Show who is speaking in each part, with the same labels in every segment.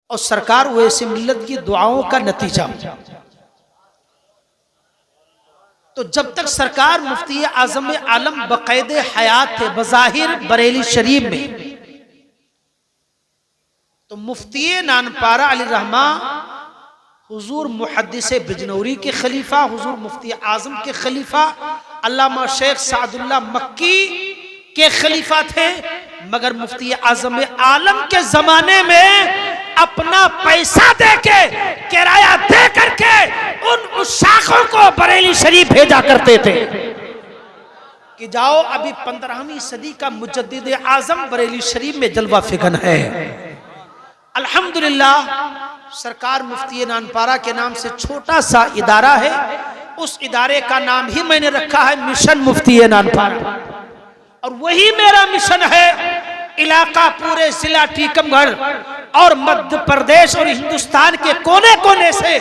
Speaker 1: और सरकार वैसे मिल्लत की दुआओं का नतीजा। तो जब तक सरकार मुफ्ती आज़म आलम बक़ैदे हयात थे बज़ाहिर बरेली शरीफ में, तो मुफ्ती नानपारा अली रहमा हुजूर मुहद्दिस बिजनौरी के खलीफा, हुजूर मुफ्ती आज़म के खलीफा, अल्लामा शेख सादुल्लाह मक्की के खलीफा थे। मगर मुफ्ती आज़म आलम के जमाने में अपना पैसा देके, किराया दे करके उन उशाखों को बरेली शरीफ भेजा करते थे कि जाओ, अभी 15वीं सदी का मुजद्दिद आज़म बरेली शरीफ में जलवा फिगन है। अल्हम्दुलिल्लाह सरकार मुफ्ती नानपारा के नाम से छोटा सा इदारा है, उस इदारे का नाम ही मैंने रखा है मिशन मुफ्ती नानपारा। और वही मेरा मिशन है इलाका पूरे जिला टीकमगढ़ और मध्य प्रदेश और हिंदुस्तान के कोने कोने से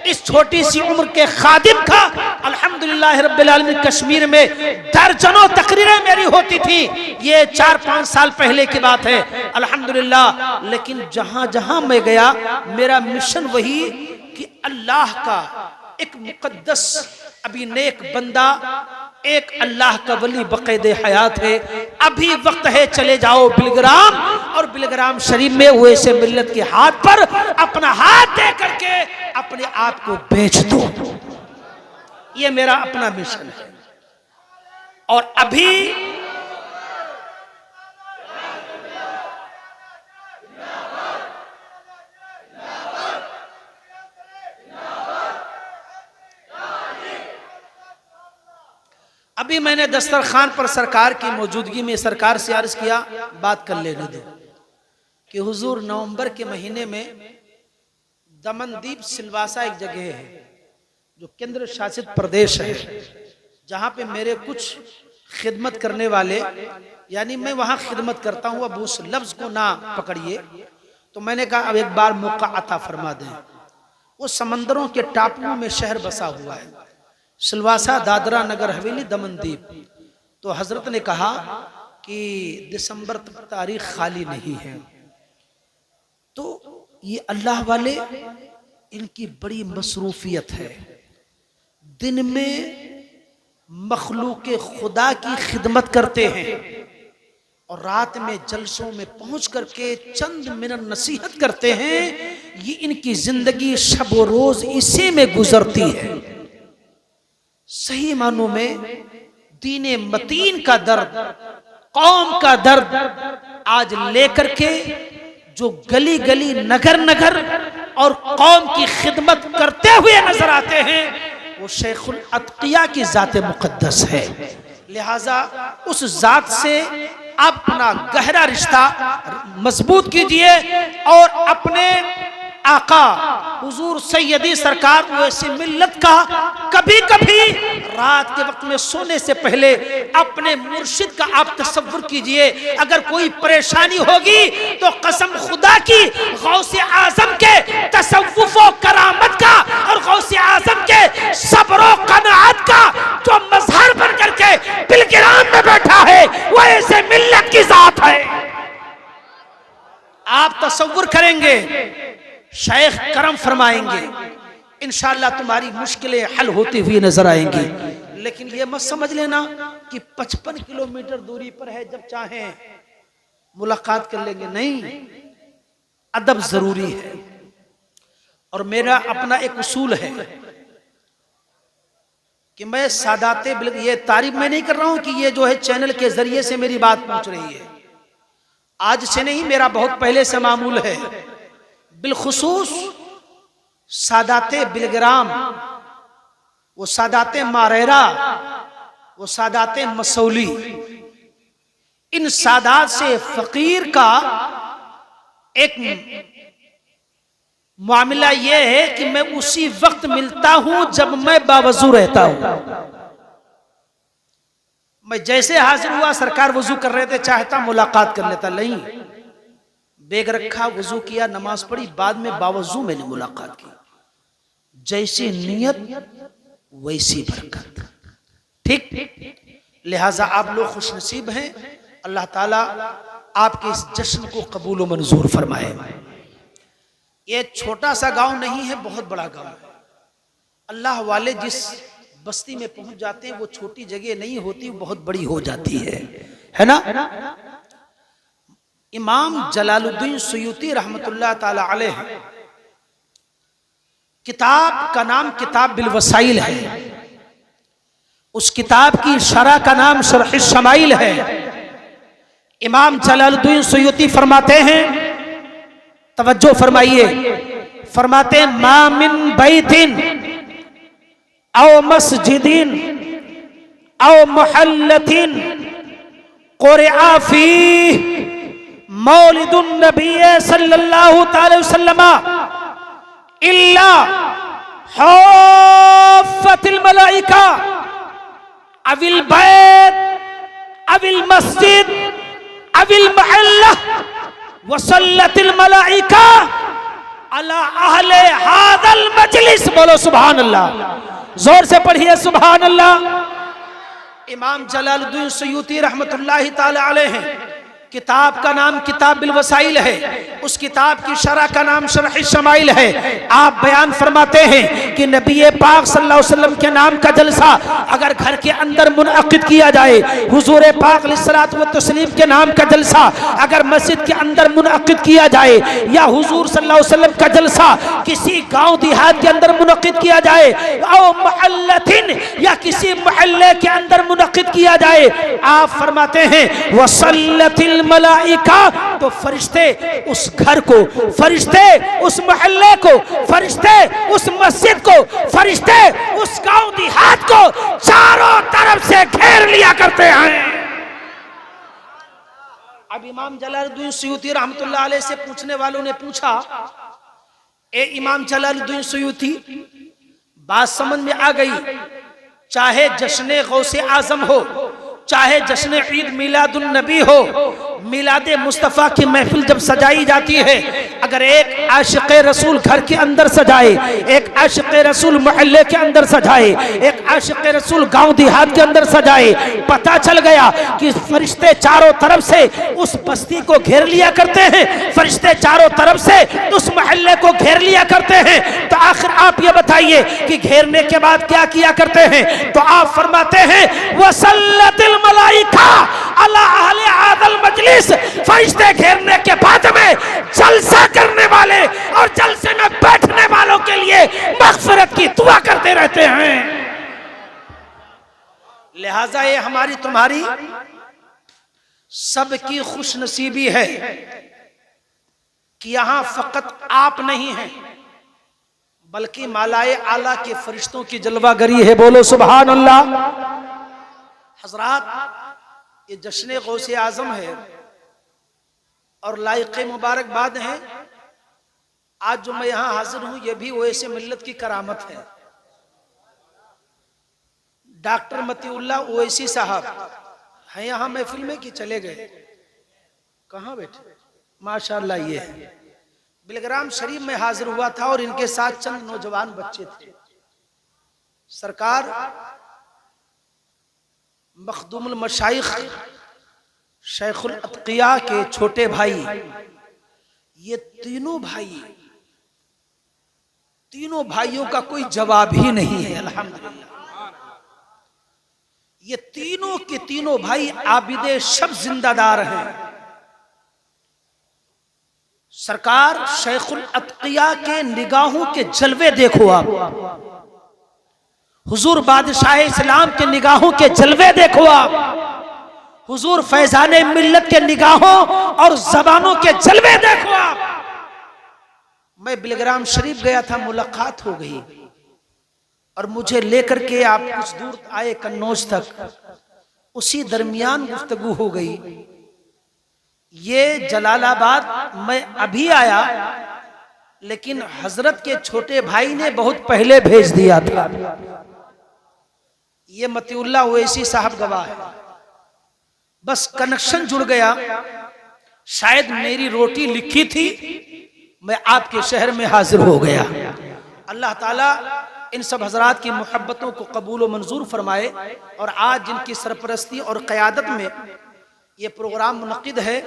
Speaker 1: इस छोटी सी उम्र के खादिम का अल्हम्दुलिल्लाह रब्बिल आलमीन कश्मीर में दर्जनों तकरीरें मेरी होती थी। ये 4-5 साल पहले की बात है अल्हम्दुलिल्लाह। लेकिन जहां जहां मैं गया मेरा मिशन वही कि अल्लाह का एक मुकद्दस अभी नेक बंदा, एक अल्लाह का वली बक़ैदे हयात है, अभी वक्त है चले जाओ बिलग्राम और बिलग्राम शरीफ में वैसे मिल्लत के हाथ पर अपना हाथ दे करके अपने आप को बेच दो। ये मेरा अपना मिशन है। और अभी अभी मैंने दस्तरखान पर सरकार की मौजूदगी में सरकार से अर्ज किया, बात कर लेने दो कि हुजूर नवंबर के महीने में दमनदीप सिलवासा एक जगह है जो केंद्र शासित प्रदेश है, जहां पे मेरे कुछ खिदमत करने वाले, यानी मैं वहां खिदमत करता हूं, अब उस लफ्ज को ना पकड़िए। तो मैंने कहा अब एक बार मौका अता फरमा दें। वो समंदरों के टापुओं में शहर बसा हुआ है, सिलवासा, दादरा नगर हवेली, दमनदीप। तो हजरत ने कहा कि दिसंबर तक तारीख खाली नहीं है। तो ये अल्लाह वाले, इनकी बड़ी मसरूफियत है, दिन में मखलूक खुदा की खिदमत करते हैं और रात में जलसों में पहुंच करके चंद मिनट नसीहत करते हैं। ये इनकी जिंदगी शब व रोज इसी में गुजरती है। सही मानों में दीने मतीन का दर्द, कौम का दर्द आज लेकर के जो गली गली नगर नगर और कौम की खिदमत करते हुए नजर आते हैं, वो शेखुल अतकिया की जात मुकद्दस है। लिहाजा उस जात से अपना गहरा रिश्ता मजबूत कीजिए और अपने आका हुजूर सैयदी सरकार वैसी मिल्लत का कभी कभी रात के वक्त में सोने से पहले अपने मुर्शिद का आप तसव्वुर कीजिए। अगर कोई परेशानी होगी तो कसम खुदा की गौसे आजम के तसव्वुफ व करामत का और गौसे आजम के सब्र व कनाअत का जो मजहर बन करके बिलगिराम में बैठा है वो ऐसे मिल्लत की जात है। आप तसव्वुर करेंगे, शेख करम फरमाएंगे, इंशाअल्लाह तुम्हारी मुश्किलें हल होती हुई नजर आएंगी। लेकिन ये मत समझ लेना कि 55 किलोमीटर दूरी पर है, जब चाहें मुलाकात कर लेंगे, नहीं, अदब जरूरी है। और मेरा अपना एक उसूल है कि मैं सादाते, ये तारीफ मैं नहीं कर रहा हूं कि ये जो है चैनल के जरिए से मेरी बात पहुंच रही है, आज से नहीं, मेरा बहुत पहले से मामूल है। बिलखुसूस सादाते बिलग्राम, वो सादाते मारेरा, वो सादाते मसौली, इन सादात से फकीर का एक मामला यह है कि मैं उसी वक्त मिलता हूं जब मैं बावजू रहता हूं। मैं जैसे हाजिर हुआ, सरकार वजू कर रहे थे, चाहता मुलाकात कर लेता, नहीं, बेग रखा, वजू किया, नमाज पढ़ी, बाद में बावजू मैंने मुलाकात की। जैसी नियत वैसी बरकत, ठीक। लिहाजा आप लोग खुश नसीब हैं, अल्लाह ताला आपके इस जश्न को कबूल व मंजूर फरमाए। ये छोटा सा गांव नहीं है, बहुत बड़ा गांव है। अल्लाह वाले जिस बस्ती में पहुंच जाते हैं वो छोटी जगह नहीं होती, बहुत बड़ी हो जाती है ना। इमाम जलालुद्दीन सुयूती रहमतुल्लाह ताला अलैह, किताब का नाम किताब बिल वसाइल है, उस किताब की शरह का नाम शरह शमाइल है। इमाम जलालुद्दीन सुयूती फरमाते हैं, तवज्जो फरमाइए, फरमाते हैं मा मिन बैतिन औ मस्जिदिन औ मुहल्लतिन क़ुरिआ फीह मौलिदुन नबी सल्लल्लाहु अलैहि वसल्लम इल्ला हफ़्फ़तिल मलाइका अविल बैत अविल मस्जिद अविल महल्ला वसल्लतिल मलाइका अला अहले हादल मजलिस। बोलो सुभान अल्लाह, जोर से पढ़िए सुभान अल्लाह। इमाम जलालुद्दीन सुयूती रहमतुल्लाहि ताला अलैह, किताब का नाम किताब बिल वसाइल है, उस किताब की शरह का नाम शरह शमाइल है। आप बयान फरमाते हैं कि नबी पाक सल्लल्लाहु अलैहि वसल्लम के नाम का जलसा अगर घर के अंदर मुनअक़िद किया जाए, हुजूर पाक अलैहिस्सलातु व तस्लीम के नाम का जलसा अगर मस्जिद के अंदर मुनअक़िद किया जाए, या हुजूर सल्लल्लाहु अलैहि वसल्लम का जलसा किसी गाँव देहात के अंदर मुनअक़िद किया जाए, औ मुहल्लतिन या किसी मोहल्ले के अंदर मुनअक़िद किया जाए, आप फरमाते हैं वसल्लतिल मलाइका, तो फरिश्ते उस घर को, फरिश्ते उस मोहल्ले को, फरिश्ते उस मस्जिद को, फरिश्ते उस गांव देहात को चारों तरफ से घेर लिया करते हैं। अब इमाम जलालुद्दीन सुयूती रहमतुल्लाह अलैह से पूछने वालों ने पूछा, ए इमाम जलालुद्दीन सुयूती, बात समझ में आ गई, चाहे जश्न गौसे आजम हो, चाहे जश्न ईद मिलादुन नबी हो, मिलाद मुस्तफ़ा की महफिल जब सजाई जाती है, अगर एक आशिक़ रसूल घर के अंदर सजाए, एक आशिक़ रसूल मोहल्ले के अंदर सजाए, एक आशिक़ रसूल गांव देहात के अंदर सजाए, पता चल गया कि फरिश्ते चारों तरफ से उस बस्ती को घेर लिया करते हैं, फरिश्ते चारों तरफ से उस मोहल्ले को घेर लिया करते हैं। तो आखिर आप ये बताइए कि घेरने के बाद क्या किया करते हैं? तो आप फरमाते हैं वसल्लतिल मलाइका अला अहले हादल मजलिस, फरिश्ते घेरने के बाद में जलसा करने वाले और जलसे में बैठने वालों के लिए मग़फ़िरत की दुआ करते रहते हैं। लिहाजा ये हमारी तुम्हारी सबकी खुशनसीबी है कि यहां फकत आप नहीं हैं, बल्कि मालाए आला के फरिश्तों की जलवागरी है। बोलो सुभान अल्लाह। हजरात, ये जश्न गौसे आजम है और लायक मुबारकबाद है। आज जो मैं यहाँ हाजिर हूँ ये भी ओवैसी मिल्लत की करामत है। डॉक्टर मतीउल्लाह ओवैसी साहब हैं यहाँ महफिल में कि चले गए? कहाँ बैठे? माशाअल्लाह, ये है। बिलग्राम शरीफ में हाजिर हुआ था और इनके साथ चंद नौजवान बच्चे थे। सरकार मखदूमुल मशाइख शेखुल अत्किया के छोटे भाई, ये तीनों भाइयों का कोई जवाब ही नहीं है। अल्हम्दुलिल्लाह, ये तीनों के तीनों भाई आबिदे शब जिंदादार हैं। सरकार शेखुल अत्किया के निगाहों के जलवे देखो आप, हुजूर बादशाह इस्लाम के निगाहों के जलवे देखो आप, हुजूर फैजाने मिल्लत के निगाहों और जबानों के जलवे देखो आप। मैं बिलग्राम शरीफ गया था, मुलाकात हो गई और मुझे लेकर के आप कुछ दूर आए कन्नौज तक, उसी दरमियान गुफ्तगू हो गई। ये जलालाबाद मैं अभी आया, लेकिन हजरत के छोटे भाई ने बहुत पहले भेज दिया था। ये मतीउल्लाह ओवैसी साहब गवाह है। बस कनेक्शन जुड़ गया, शायद मेरी रोटी लिखी थी, मैं आपके शहर में हाजिर हो गया। अल्लाह ताला इन सब हजरात की मोहब्बतों को कबूल व मंजूर फरमाए। और आज जिनकी सरपरस्ती और क़यादत में ये प्रोग्राम मुनक़िद है,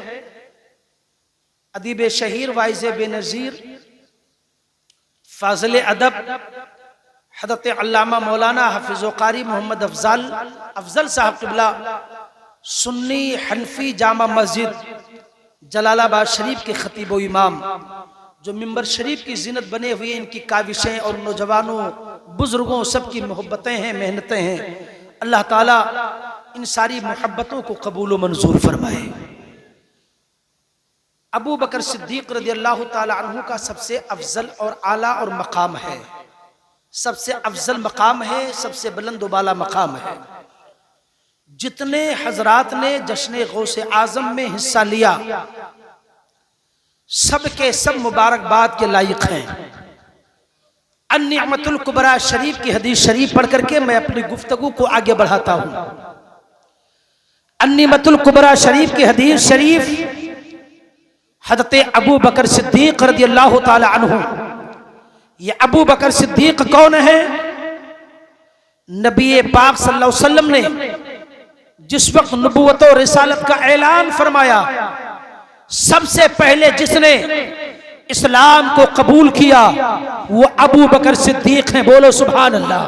Speaker 1: अदीब शहीर वाइज़ बेनज़ीर फाज़िल अदब हज़रत अल्लामा मौलाना हफ़ीज़ कारी मोहम्मद अफजल साहब क़िबला सुन्नी हनफी जामा मस्जिद जलालाबाद शरीफ के खतीब व इमाम, जो मिंबर शरीफ की जीनत बने हुए, इनकी काविशें और नौजवानों बुजुर्गों सबकी मोहब्बतें हैं, मेहनतें हैं। अल्लाह ताला इन सारी मोहब्बतों को कबूल व मंजूर फरमाए। अबू बकर सिद्दीक रज़ियल्लाहु ताला अन्हु का सबसे अफजल और आला और मकाम है, सबसे अफजल मकाम है, सबसे बुलंद व बाला मकाम है। जितने हजरात ने जश्न गौसे आजम में हिस्सा लिया सब के सब मुबारकबाद के लायक हैं। अन्निअमतुल कुबरा शरीफ की हदीस शरीफ पढ़ करके मैं अपनी गुफ्तगू को आगे बढ़ाता हूं। अन्निअमतुल कुबरा शरीफ की हदीस शरीफ हज़रत अबू बकर सिद्दीक रज़ियल्लाहु ताला अन्हु। ये अबू बकर सिद्दीक कौन है? नबी पाक सल्लल्लाहु अलैहि वसल्लम ने जिस वक्त नबूवत और रिसालत का ऐलान फरमाया, सबसे पहले जिसने इस्लाम को कबूल किया वो अबू बकर सिद्दीक हैं। बोलो सुभान अल्लाह।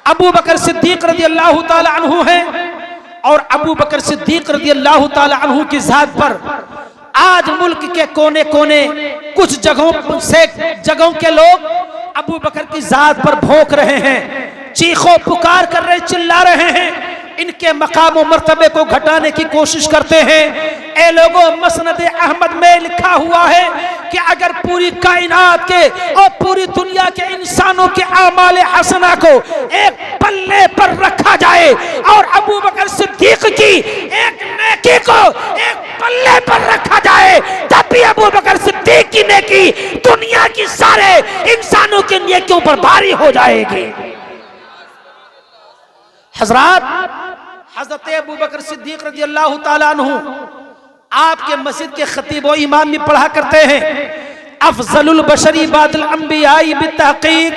Speaker 1: अबू बकर सिद्दीक रज़ियल्लाहु ताला अन्हु है और अबू बकर सिद्दीक रज़ियल्लाहु ताला अन्हु की जात पर आज मुल्क के कोने कोने कुछ जगहों के लोग अबू बकर की जात पर भौंक रहे हैं, चीखों पुकार कर रहे, चिल्ला रहे हैं, इनके मकाम और मर्तबे को घटाने की कोशिश करते हैं। ए लोगों, मसनद अहमद में लिखा हुआ है कि अगर पूरी कायनात के और पूरी दुनिया के इंसानों के आमाल हसना को एक पल्ले पर रखा जाए और अबू बकर सिद्दीक की एक नेकी को एक पल्ले पर रखा जाए, तब भी अबू बकर सिद्दीक की नेकी दुनिया की सारे इंसानों की नेकियों पर भारी हो जाएगी। हजरात, हजरत अबू बकर सिद्दीक रज़ियल्लाहु ताला अन्हु आपके मस्जिद के खतीब व इमाम भी पढ़ा करते हैं, अफजलुल बशरी बादल अंबियाई बितहकीक,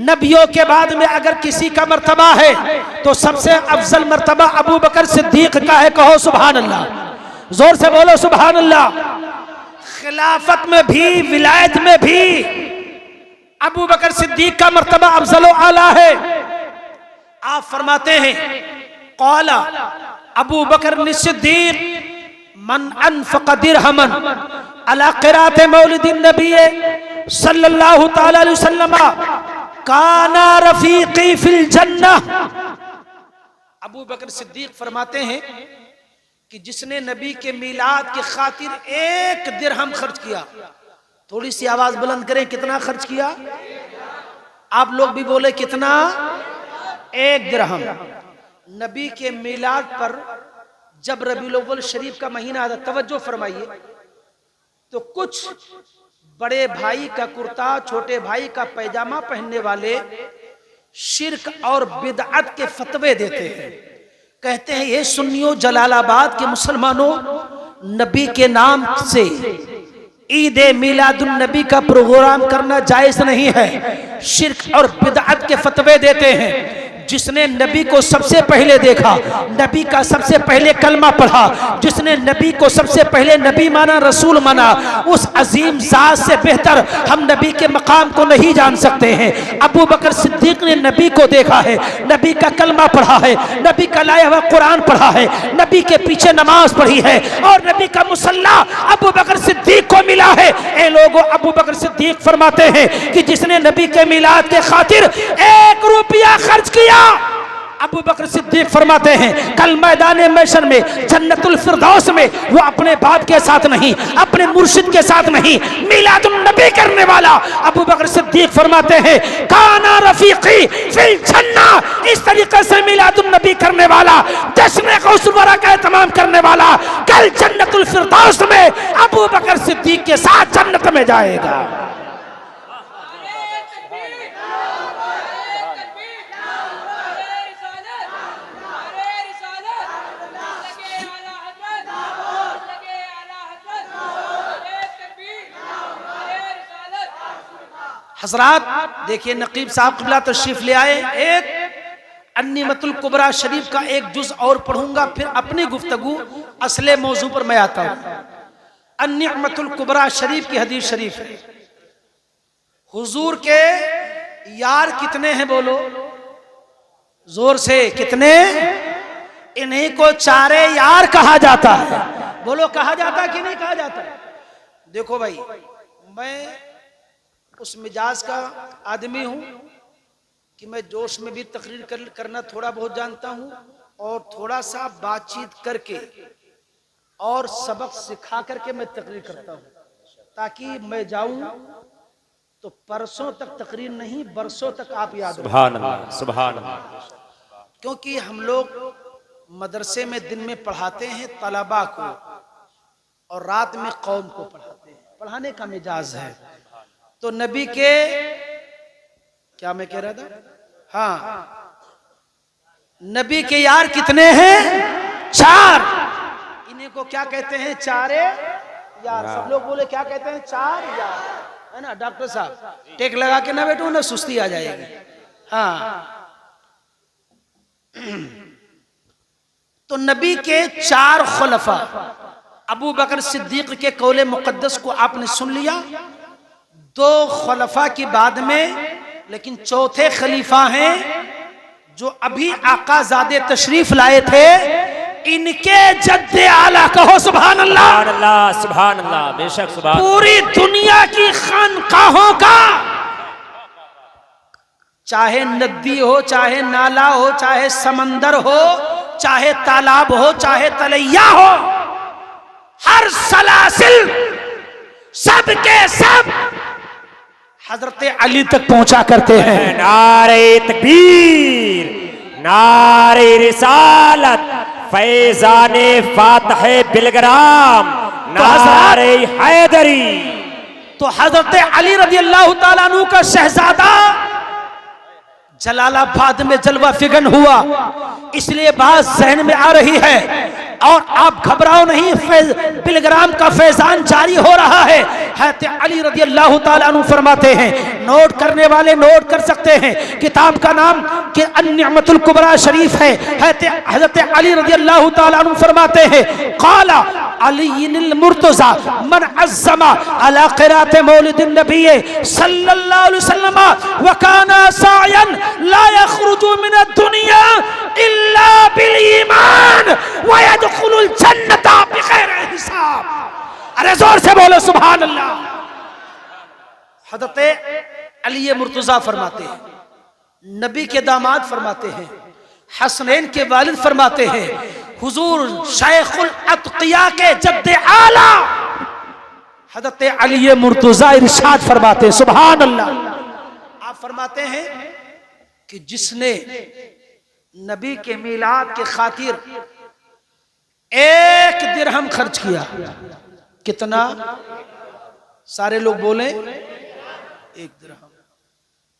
Speaker 1: नबियों के बाद में अगर किसी का मर्तबा है तो सबसे अफजल मर्तबा अबू बकर सिद्दीक का है। कहो सुभान अल्लाह, जोर से बोलो सुभान अल्लाह। खिलाफत में भी, विलायत में भी अबू बकर सिद्दीक का मर्तबा अफजल व आला है। आप फरमाते हैं, क़ाला अबू बकर सिद्दीक मन अनफ़क़ दिरहमन अला क़िराअत मौलिदिन नबी सल्लल्लाहु ताला अलैहि वसल्लम काना रफ़ीक़ी फ़िल जन्नह। अबू बकर सिद्दीक फरमाते हैं कि जिसने नबी के मीलाद की खातिर 1 दिरहम खर्च किया, थोड़ी सी आवाज बुलंद करें, कितना खर्च किया? आप लोग भी बोले कितना? 1 दिरहम। नबी के मीलाद पर जब रबीउल अव्वल शरीफ का महीना आता, तवज्जो फरमाइए, तो कुछ बड़े भाई का कुर्ता, छोटे भाई का पैजामा पहनने वाले शिर्क और बिदअत के फतवे देते हैं। कहते हैं, ये सुन्नियों जलालाबाद के मुसलमानों, नबी के नाम से ईद मिलादुन नबी का प्रोग्राम करना जायज नहीं है। शिर्क और बिदअत के फतवे देते हैं। जिसने नबी को सबसे पहले देखा, नबी का सबसे पहले कलमा पढ़ा, जिसने नबी को सबसे पहले नबी माना, रसूल माना, उस अजीम जात से बेहतर हम नबी के मकाम को नहीं जान सकते हैं। अबू बकर सिद्दीक ने नबी को देखा है, नबी का कलमा पढ़ा है, नबी का लाया हुआ कुरान पढ़ा है, नबी के पीछे नमाज पढ़ी है और नबी का मुसल्ला अबू बकर सिद्दीक को मिला है। ए लोगों, अबू बकर सिद्दीक फरमाते हैं कि जिसने नबी के मिलाद के खातिर 1 रुपया खर्च किया, अबू बकर सिद्दीक फरमाते हैं कल मैदान महशर में, जन्नतुल फिरदौस में वो अपने बाप के साथ नहीं, अपने मुर्शिद के साथ नहीं, मिलादुन नबी करने वाला अबू बकर सिद्दीक फरमाते हैं काना रफीकी फिल जन्नह। इस तरीके से मिलादुन नबी करने वाला, जश्न गौसुल वरा का एहतमाम करने वाला कल जन्नतुल फिरदौस में अबू बकर सिद्दीक के साथ जन्नत में जाएगा। हजरात देखिए, नकीब साहब क़िबला तशरीफ ले आए। एक अन्निअमतुल कुबरा शरीफ का एक जुज और पढ़ूंगा, फिर अपनी गुफ्तगू असले मौजू पर मैं आता हूं। अन्निअमतुल कुबरा शरीफ की हदीस शरीफ है, हुजूर के यार कितने हैं बोलो जोर से, कितने? इन्हीं को चारे यार कहा जाता है। बोलो कहा जाता है कि नहीं कहा जाता? देखो भाई, मैं उस मिजाज का आदमी हूं कि मैं जोश में भी तकरीर करना थोड़ा बहुत जानता हूं, और थोड़ा सा बातचीत करके और सबक सिखा करके मैं तकरीर करता हूं, ताकि मैं जाऊं तो परसों तक तकरीर नहीं, बरसों तक आप याद रखें।
Speaker 2: सुभान अल्लाह, सुभान अल्लाह।
Speaker 1: क्योंकि हम लोग मदरसे में दिन में पढ़ाते हैं तलबा को, और रात में कौम को पढ़ाते हैं। पढ़ाने का मिजाज है। तो नबी के, क्या मैं कह रहा था, हाँ, नबी के यार कितने हैं? 4। इन्हीं को क्या कहते हैं? चारे यार। सब लोग बोले क्या कहते हैं? 4 यार, है ना? डॉक्टर साहब टेक लगा के ना बैठो ना, सुस्ती आ जाएगी। हाँ, तो नबी के 4 खुलफा, अबू बकर सिद्दीक के कौले मुकद्दस को आपने सुन लिया, 2 खुलफा की बाद में, लेकिन चौथे खलीफा हैं जो अभी आकाज़ादे तशरीफ लाए थे, इनके जद्दे आला कहो सुभान अल्लाह,
Speaker 2: सुभान अल्लाह, सुभान अल्लाह, बेशक सुभान।
Speaker 1: पूरी दुनिया की खानकाहों का, चाहे नदी हो, चाहे नाला हो, चाहे समंदर हो, चाहे तालाब हो, चाहे तलैया हो, हर सलासिल सब के सब हजरत अली तक पहुंचा करते हैं।
Speaker 2: नारे तकबीर, नारे रिसालत, फैजाने फातहे बिलग्राम, नारे हैदरी।
Speaker 1: तो हजरत अली रज़ी अल्लाह ताला अन्हु का शहजादा जलालाबाद में जलवा फिगन हुआ, इसलिए बात जहन में आ रही है। और आप घबराओ नहीं, बिलग्राम का फैजान जारी हो रहा है। हज़रत अली रज़ी अल्लाह ताला अन्हु फरमाते हैं, नोट करने वाले नोट कर सकते हैं, किताब का नाम कि अन-निअमतुल कुबरा शरीफ है। हज़रत अली रज़ी अल्लाह ताला अन्हु फरमाते हैं, क़ाला अलीयुल मुर्तज़ा मन अज़्ज़मा अला क़िराअत मौलिदिन नबी सल्लल्लाहु अलैहि वसल्लम व काना सायन ला यख़रुजु मिनद दुनिया इल्ला बिल ईमान व यदखुलुल जन्नता बिग़ैर हिसाब। अरे जोर से बोलो सुभान अल्लाह। हज़रत अली मुर्तज़ा फरमाते हैं, नबी के दामाद फरमाते हैं, हसनैन के वालिद फरमाते हैं, हुजूर शेखुल अत्किया के जद्दे आला हज़रत अली मुर्तज़ा इरशाद फरमाते हैं, सुभान अल्लाह। आप फरमाते हैं कि जिसने नबी के मिलाद के खातिर 1 दिरहम खर्च किया, कितना? सारे लोग बोले 1 दिरहम।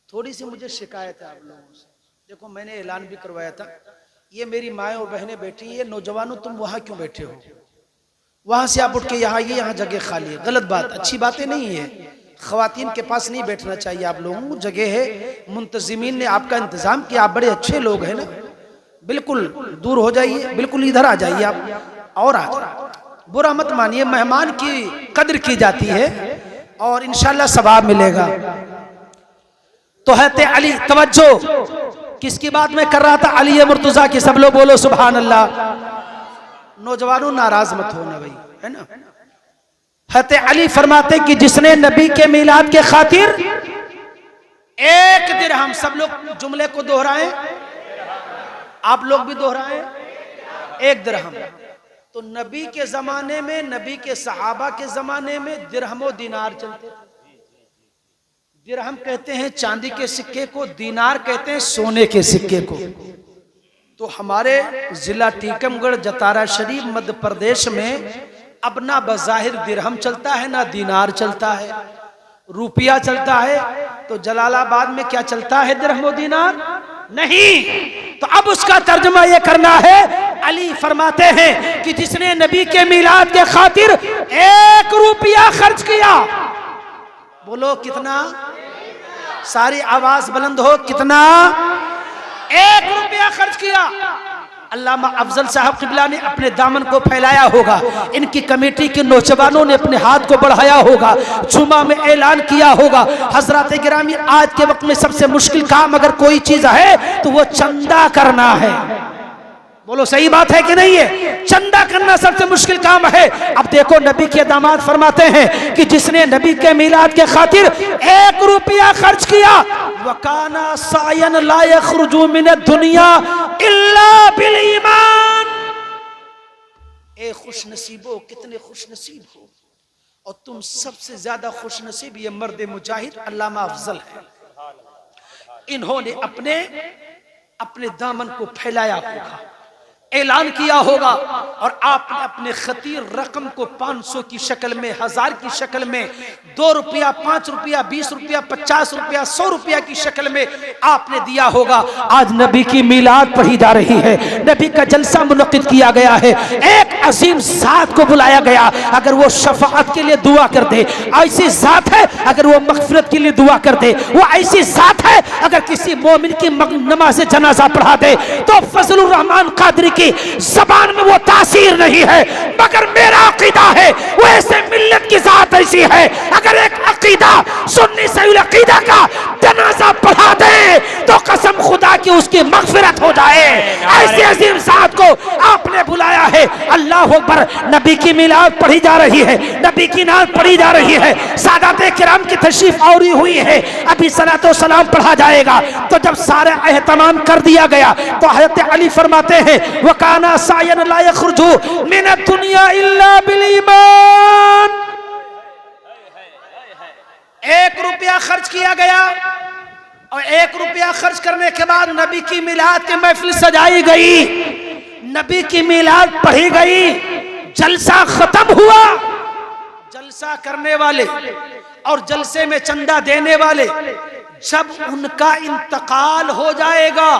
Speaker 1: थोड़ी सी मुझे शिकायत है आप लोगों से। देखो, मैंने ऐलान भी करवाया था, ये मेरी माएँ और बहनें बैठी, ये नौजवानों तुम वहां क्यों बैठे हो? वहां से आप उठ के यहाँ, ये यहाँ जगह खाली है। गलत बात, अच्छी बातें नहीं है। ख्वातीन के पास नहीं बैठना चाहिए। आप लोगों को जगह है, मुंतजिमीन ने आपका इंतजाम किया, आप बड़े अच्छे लोग हैं ना, बिल्कुल दूर हो जाइए, बिल्कुल इधर आ जाइए आप, और आ जाइए। बुरा मत मानिए, मेहमान की कदर की जाती है और इंशाल्लाह सवाब मिलेगा। तो हज़रत अली, तवज्जो, किसकी बात मैं कर रहा था? अली मुर्तज़ा की। सब लोग बोलो सुभान अल्लाह। नौजवानों नाराज मत होना भाई, है ना। हज़रत अली फरमाते कि जिसने नबी के मिलाद के खातिर 1 दिरहम, सब लोग जुमले को दोहराएं, आप लोग भी दोहराएं, 1 दिरहम। तो नबी के जमाने में, नबी के सहाबा के जमाने में दिरहमो दिनार चलते थे। दिरहम कहते हैं चांदी के सिक्के को, दीनार कहते हैं सोने के सिक्के को। तो हमारे जिला टीकमगढ़, जतारा शरीफ, मध्य प्रदेश में अब ना बज़ाहिर दिरहम चलता है, ना दीनार चलता है, रुपया चलता है। तो जलालाबाद में क्या चलता है? दिरहमो दीनार नहीं। तो अब उसका तर्जुमा ये करना है। अली फरमाते हैं कि जिसने नबी के मिलाद के खातिर 1 रुपया खर्च किया, बोलो कितना? सारी आवाज बुलंद हो, कितना? 1 रुपया खर्च किया। अल्लामा अफजल साहब किबला ने अपने दामन को फैलाया होगा, इनकी कमेटी के नौजवानों ने अपने हाथ को बढ़ाया होगा, जुमा में ऐलान किया होगा। हजरत गिरामी, आज के वक्त में सबसे मुश्किल काम अगर कोई चीज है तो वो चंदा करना है। बोलो सही बात है कि नहीं है? चंदा करना सबसे मुश्किल काम है। अब देखो नबी के दामाद फरमाते हैं कि जिसने नबी के मिलाद के खातिर 1 रुपया खर्च किया, वकाना सायन ला यखरुजु मिन दुनिया इल्ला बिल ईमान। ए खुश नसीबो, कितने खुश नसीब हो, और तुम सबसे ज्यादा खुश नसीब ये मर्द मुजाहिद अल्लामा अफजल है। इन्होंने अपने दामन को फैलाया होगा, ऐलान किया होगा, और आपने अपने खतीर रकम को 500 की शक्ल में, 1000 की शक्ल में, 2 रुपया, 5 रुपया, 20 रुपया, 50 रुपया, 100 रुपया की शक्ल में आपने दिया होगा। आज नबी की मिलाद पढ़ी जा रही है, नबी का जलसा मुनक्किद किया गया है, एक अजीम जात को बुलाया गया। अगर वो शफाअत के लिए दुआ कर दे, ऐसी जात है। अगर वो मगफिरत के लिए दुआ कर दे, वो ऐसी जात है। अगर किसी मोमिन की नमाज जनाजा पढ़ा दे तो फजलुर रहमान कादरी की ज़बान में वो तासीर नहीं है, मगर मेरा अकीदा है वो ऐसे मिल्लत की जात ऐसी है। अगर एक अकीदा सुन्नी सही अकीदा का जनाजा पढ़ा दे तो कसम खुदा की उसकी मगफिरत हो जाए। ऐसी अजीम जात को आपने बुलाया है। अल्लाह अकबर। नबी की मिलाद पढ़ी जा रही है, नबी की नात पढ़ी जा रही है, सादाते किराम की तशरीफ औरी हुई है, अभी सलातो सलाम पढ़ा जाएगा। तो जब सारे एहतमाम कर दिया गया तो हज़रत अली फरमाते हैं वकाना सायन ला यखरुजु मिन दुनिया इल्ला बिल ईमान। 1 रुपया खर्च किया गया, और 1 रुपया खर्च करने के बाद नबी की मिलाद की महफिल सजाई गई, नबी की मिलाद पढ़ी गई, जलसा खत्म हुआ। जलसा करने वाले और जलसे में चंदा देने वाले जब उनका इंतकाल हो जाएगा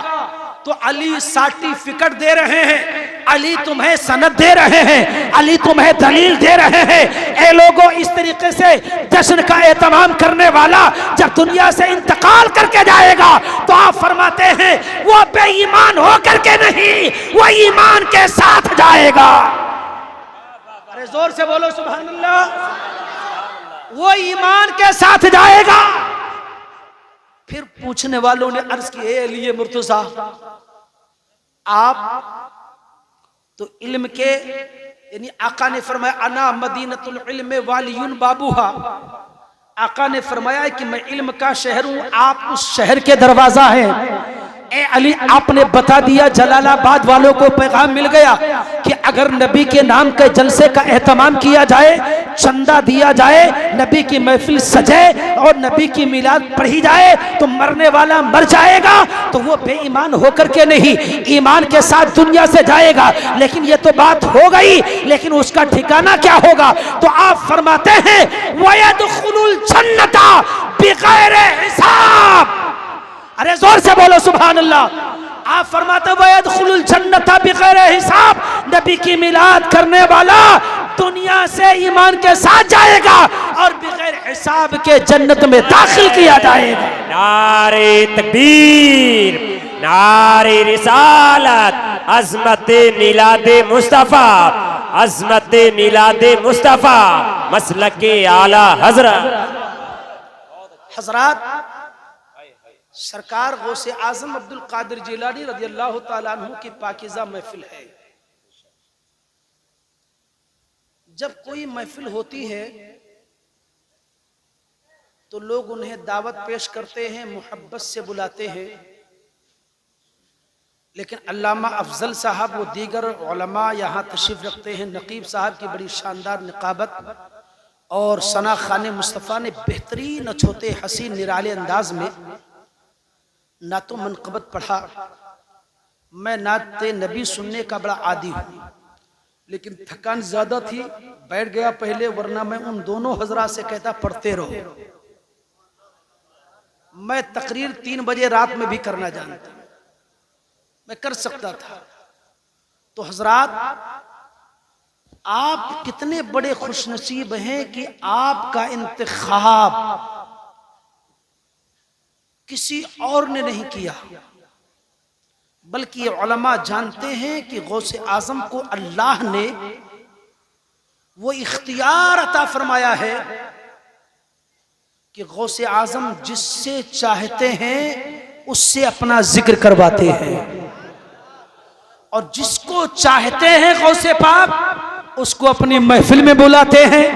Speaker 1: तो अली सर्टिफिकेट दे रहे हैं, अली तुम्हें सनद दे रहे हैं, अली तुम्हें दलील दे रहे हैं। ए लोगों, इस तरीके से जश्न का एहतमाम करने वाला जब दुनिया से इंतकाल करके जाएगा तो आप फरमाते हैं वो बेईमान हो करके नहीं, वो ईमान के साथ जाएगा। अरे जोर से बोलो सुभान अल्लाह। वो ईमान के साथ जाएगा। फिर पूछने वालों ने अर्ज की, ए अली मुर्तजा, आप तो इल्म के, यानी आका ने फरमाया अना मदीनतुल इल्म वालियुन बाबूहा, आका ने फरमाया कि मैं इल्म का शहर हूं, आप उस शहर के दरवाजा हैं। ए अली, आपने बता दिया, जलालाबाद वालों को पैगाम मिल गया कि अगर नबी के नाम के जलसे का एहतमाम किया जाए, चंदा दिया जाए, नबी की महफिल सजे और नबी की मिलाद पढ़ी जाए तो मरने वाला मर जाएगा, तो वो बेईमान होकर के नहीं, ईमान के साथ दुनिया से जाएगा। लेकिन ये तो बात हो गई, लेकिन उसका ठिकाना क्या होगा? तो आप फरमाते हैं वयदखुलुल जन्नता बिगैर हिसाब। अरे जोर से बोलो सुभान अल्लाह। आप फरमाते वयदखुलुल जन्नता बिगैर हिसाब, नबी की मिलाद करने वाला दुनिया से ईमान के साथ जाएगा और बिगैर हिसाब के जन्नत में दाखिल किया जाएगा।
Speaker 2: नारे तकबीर, नारे रिसालत, अज़मत मिलादे मुस्तफ़ा, अज़मत मिलादे मुस्तफ़ा, मसलके आला हज़रत।
Speaker 1: हज़रात, सरकार गौसे आजम अब्दुल कादिर जिलानी रज़ियल्लाहु ताला अन्हु की पाकीज़ा महफिल है। जब कोई महफिल होती है तो लोग उन्हें दावत पेश करते हैं, मोहब्बत से बुलाते हैं। लेकिन अल्लामा अफजल साहब व दीगर उलमा यहाँ तशरीफ रखते हैं। नकीब साहब की बड़ी शानदार निकाबत और सना खान मुस्तफ़ा ने बेहतरीन अछोते हसीन निराले अंदाज में ना तो मनक़बत पढ़ा। मैं नाते नबी सुनने का बड़ा आदी हूँ, लेकिन थकान ज्यादा थी, बैठ गया पहले, वरना मैं उन दोनों हजरात से कहता पढ़ते रहो। मैं तकरीर 3 बजे रात में भी करना जानता, मैं कर सकता था। तो हजरात, आप कितने बड़े खुशनसीब हैं कि आपका इंतखाब किसी और ने नहीं किया, बल्कि ये उलमा जानते हैं कि गौसे आजम को अल्लाह ने वो इख्तियार अता फरमाया है कि गौसे आजम जिससे चाहते हैं उससे अपना जिक्र करवाते हैं, और जिसको चाहते हैं गौसे पाक उसको अपनी महफिल में बुलाते हैं।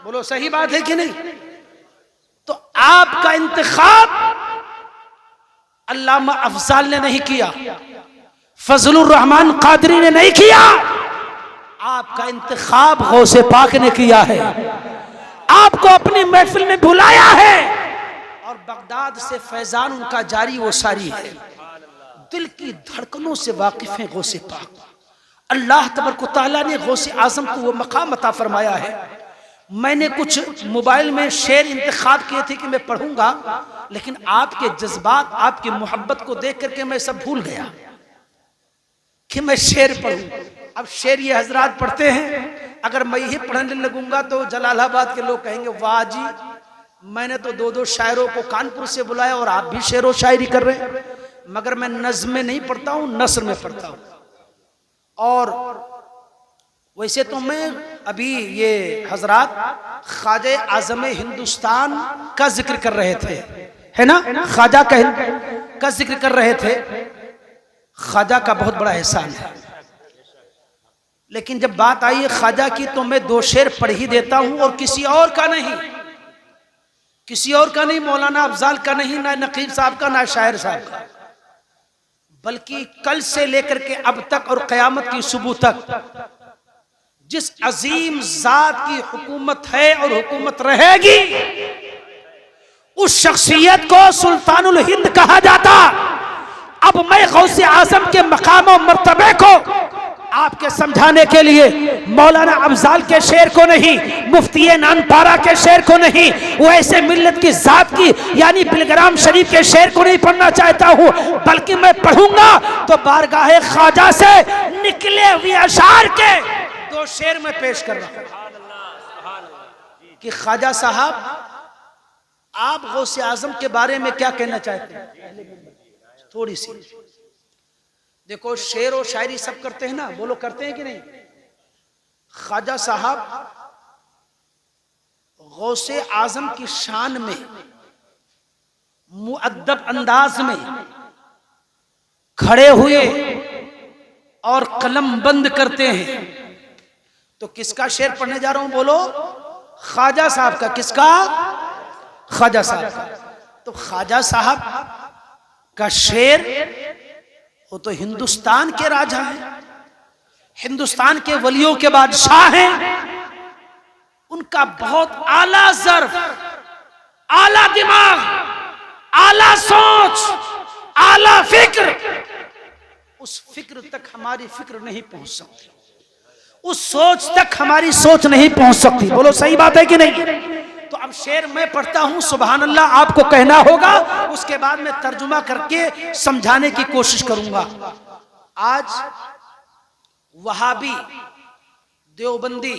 Speaker 1: बोलो सही बात है कि नहीं? तो आपका इंतखाब अल्लामा अफजाल ने नहीं किया, फजलुर रहमान कादरी ने नहीं किया, आपका इंतखाब गौसे पाक ने किया है। आपको अपनी महफिल में बुलाया है और बगदाद से फैजान उनका जारी वो सारी है। दिल की धड़कनों से वाकिफ है गौसे पाक। अल्लाह तबारक तआला ने गौसे आजम को वो मकाम अता फरमाया है। मैंने कुछ मोबाइल में शेर इंतखाब किए थे कि मैं पढ़ूंगा, लेकिन आपके जज्बात, आपकी मोहब्बत को देख करके मैं सब भूल गया कि मैं शेर पढ़ूं। अब शेर ये हजरात पढ़ते हैं, अगर मैं ही पढ़ने लगूंगा तो जलालाबाद के लोग कहेंगे वाह जी, मैंने तो दो दो शायरों को कानपुर से बुलाया और आप भी शेर व शायरी कर रहे हैं। मगर मैं नज़्म में नहीं पढ़ता हूँ, नस्र में पढ़ता हूँ। और वैसे तो मैं अभी ये हजरात ख्वाजा आज़म हिंदुस्तान का जिक्र कर रहे थे, है ना, ख्वाजा का जिक्र कर रहे थे। ख्वाजा का बहुत बड़ा एहसान है, लेकिन जब बात आई है ख्वाजा की तो मैं दो शेर पढ़ ही देता हूं, और किसी और का नहीं, किसी और का नहीं, मौलाना अफजाल का नहीं, ना नकीब साहब का, ना शायर साहब का, बल्कि कल से लेकर के अब तक और क़यामत की सुबह तक जिस अजीम जात की हुकूमत है और हुकूमत रहेगी, उस शख्सियत को सुल्तानुल हिंद कहा जाता। अब मैं गौसे आजम के मकाम और मर्तबे को आपके समझाने के लिए मौलाना अफजाल के शेर को नहीं, मुफ्ती नानपारा के शेर को नहीं, वो ऐसे मिल्लत की जात की यानी बिलग्राम शरीफ के शेर को नहीं पढ़ना चाहता हूँ, बल्कि मैं पढ़ूंगा तो बारगाहे ख्वाजा से निकले हुए अशार के दो शेर में पेश कर रहा हूं कि ख्वाजा साहब आप गौसे आजम के बारे में क्या कहना चाहते हैं। थोड़ी सी देखो, शेर और शायरी सब करते हैं ना, बोलो करते हैं कि नहीं। ख्वाजा साहब गौसे आजम की शान में मुअद्दब अंदाज में खड़े हुए और कलम बंद करते हैं। तो किसका शेर पढ़ने जा रहा हूं, बोलो। ख्वाजा साहब का। किसका? ख्वाजा साहब का। तो ख्वाजा साहब का शेर, वो तो हिंदुस्तान के राजा हैं, हिंदुस्तान के वलियों के बादशाह हैं। उनका बहुत आला ज़र्फ, आला दिमाग, आला सोच, आला फिक्र, उस फिक्र तक हमारी फिक्र नहीं पहुंच सकती, उस सोच तक हमारी सोच नहीं पहुंच सकती। बोलो सही बात है कि नहीं। तो अब शेर मैं पढ़ता हूं, सुभान अल्लाह आपको कहना होगा, उसके बाद मैं तर्जुमा करके समझाने की कोशिश करूंगा। आज वहाबी देवबंदी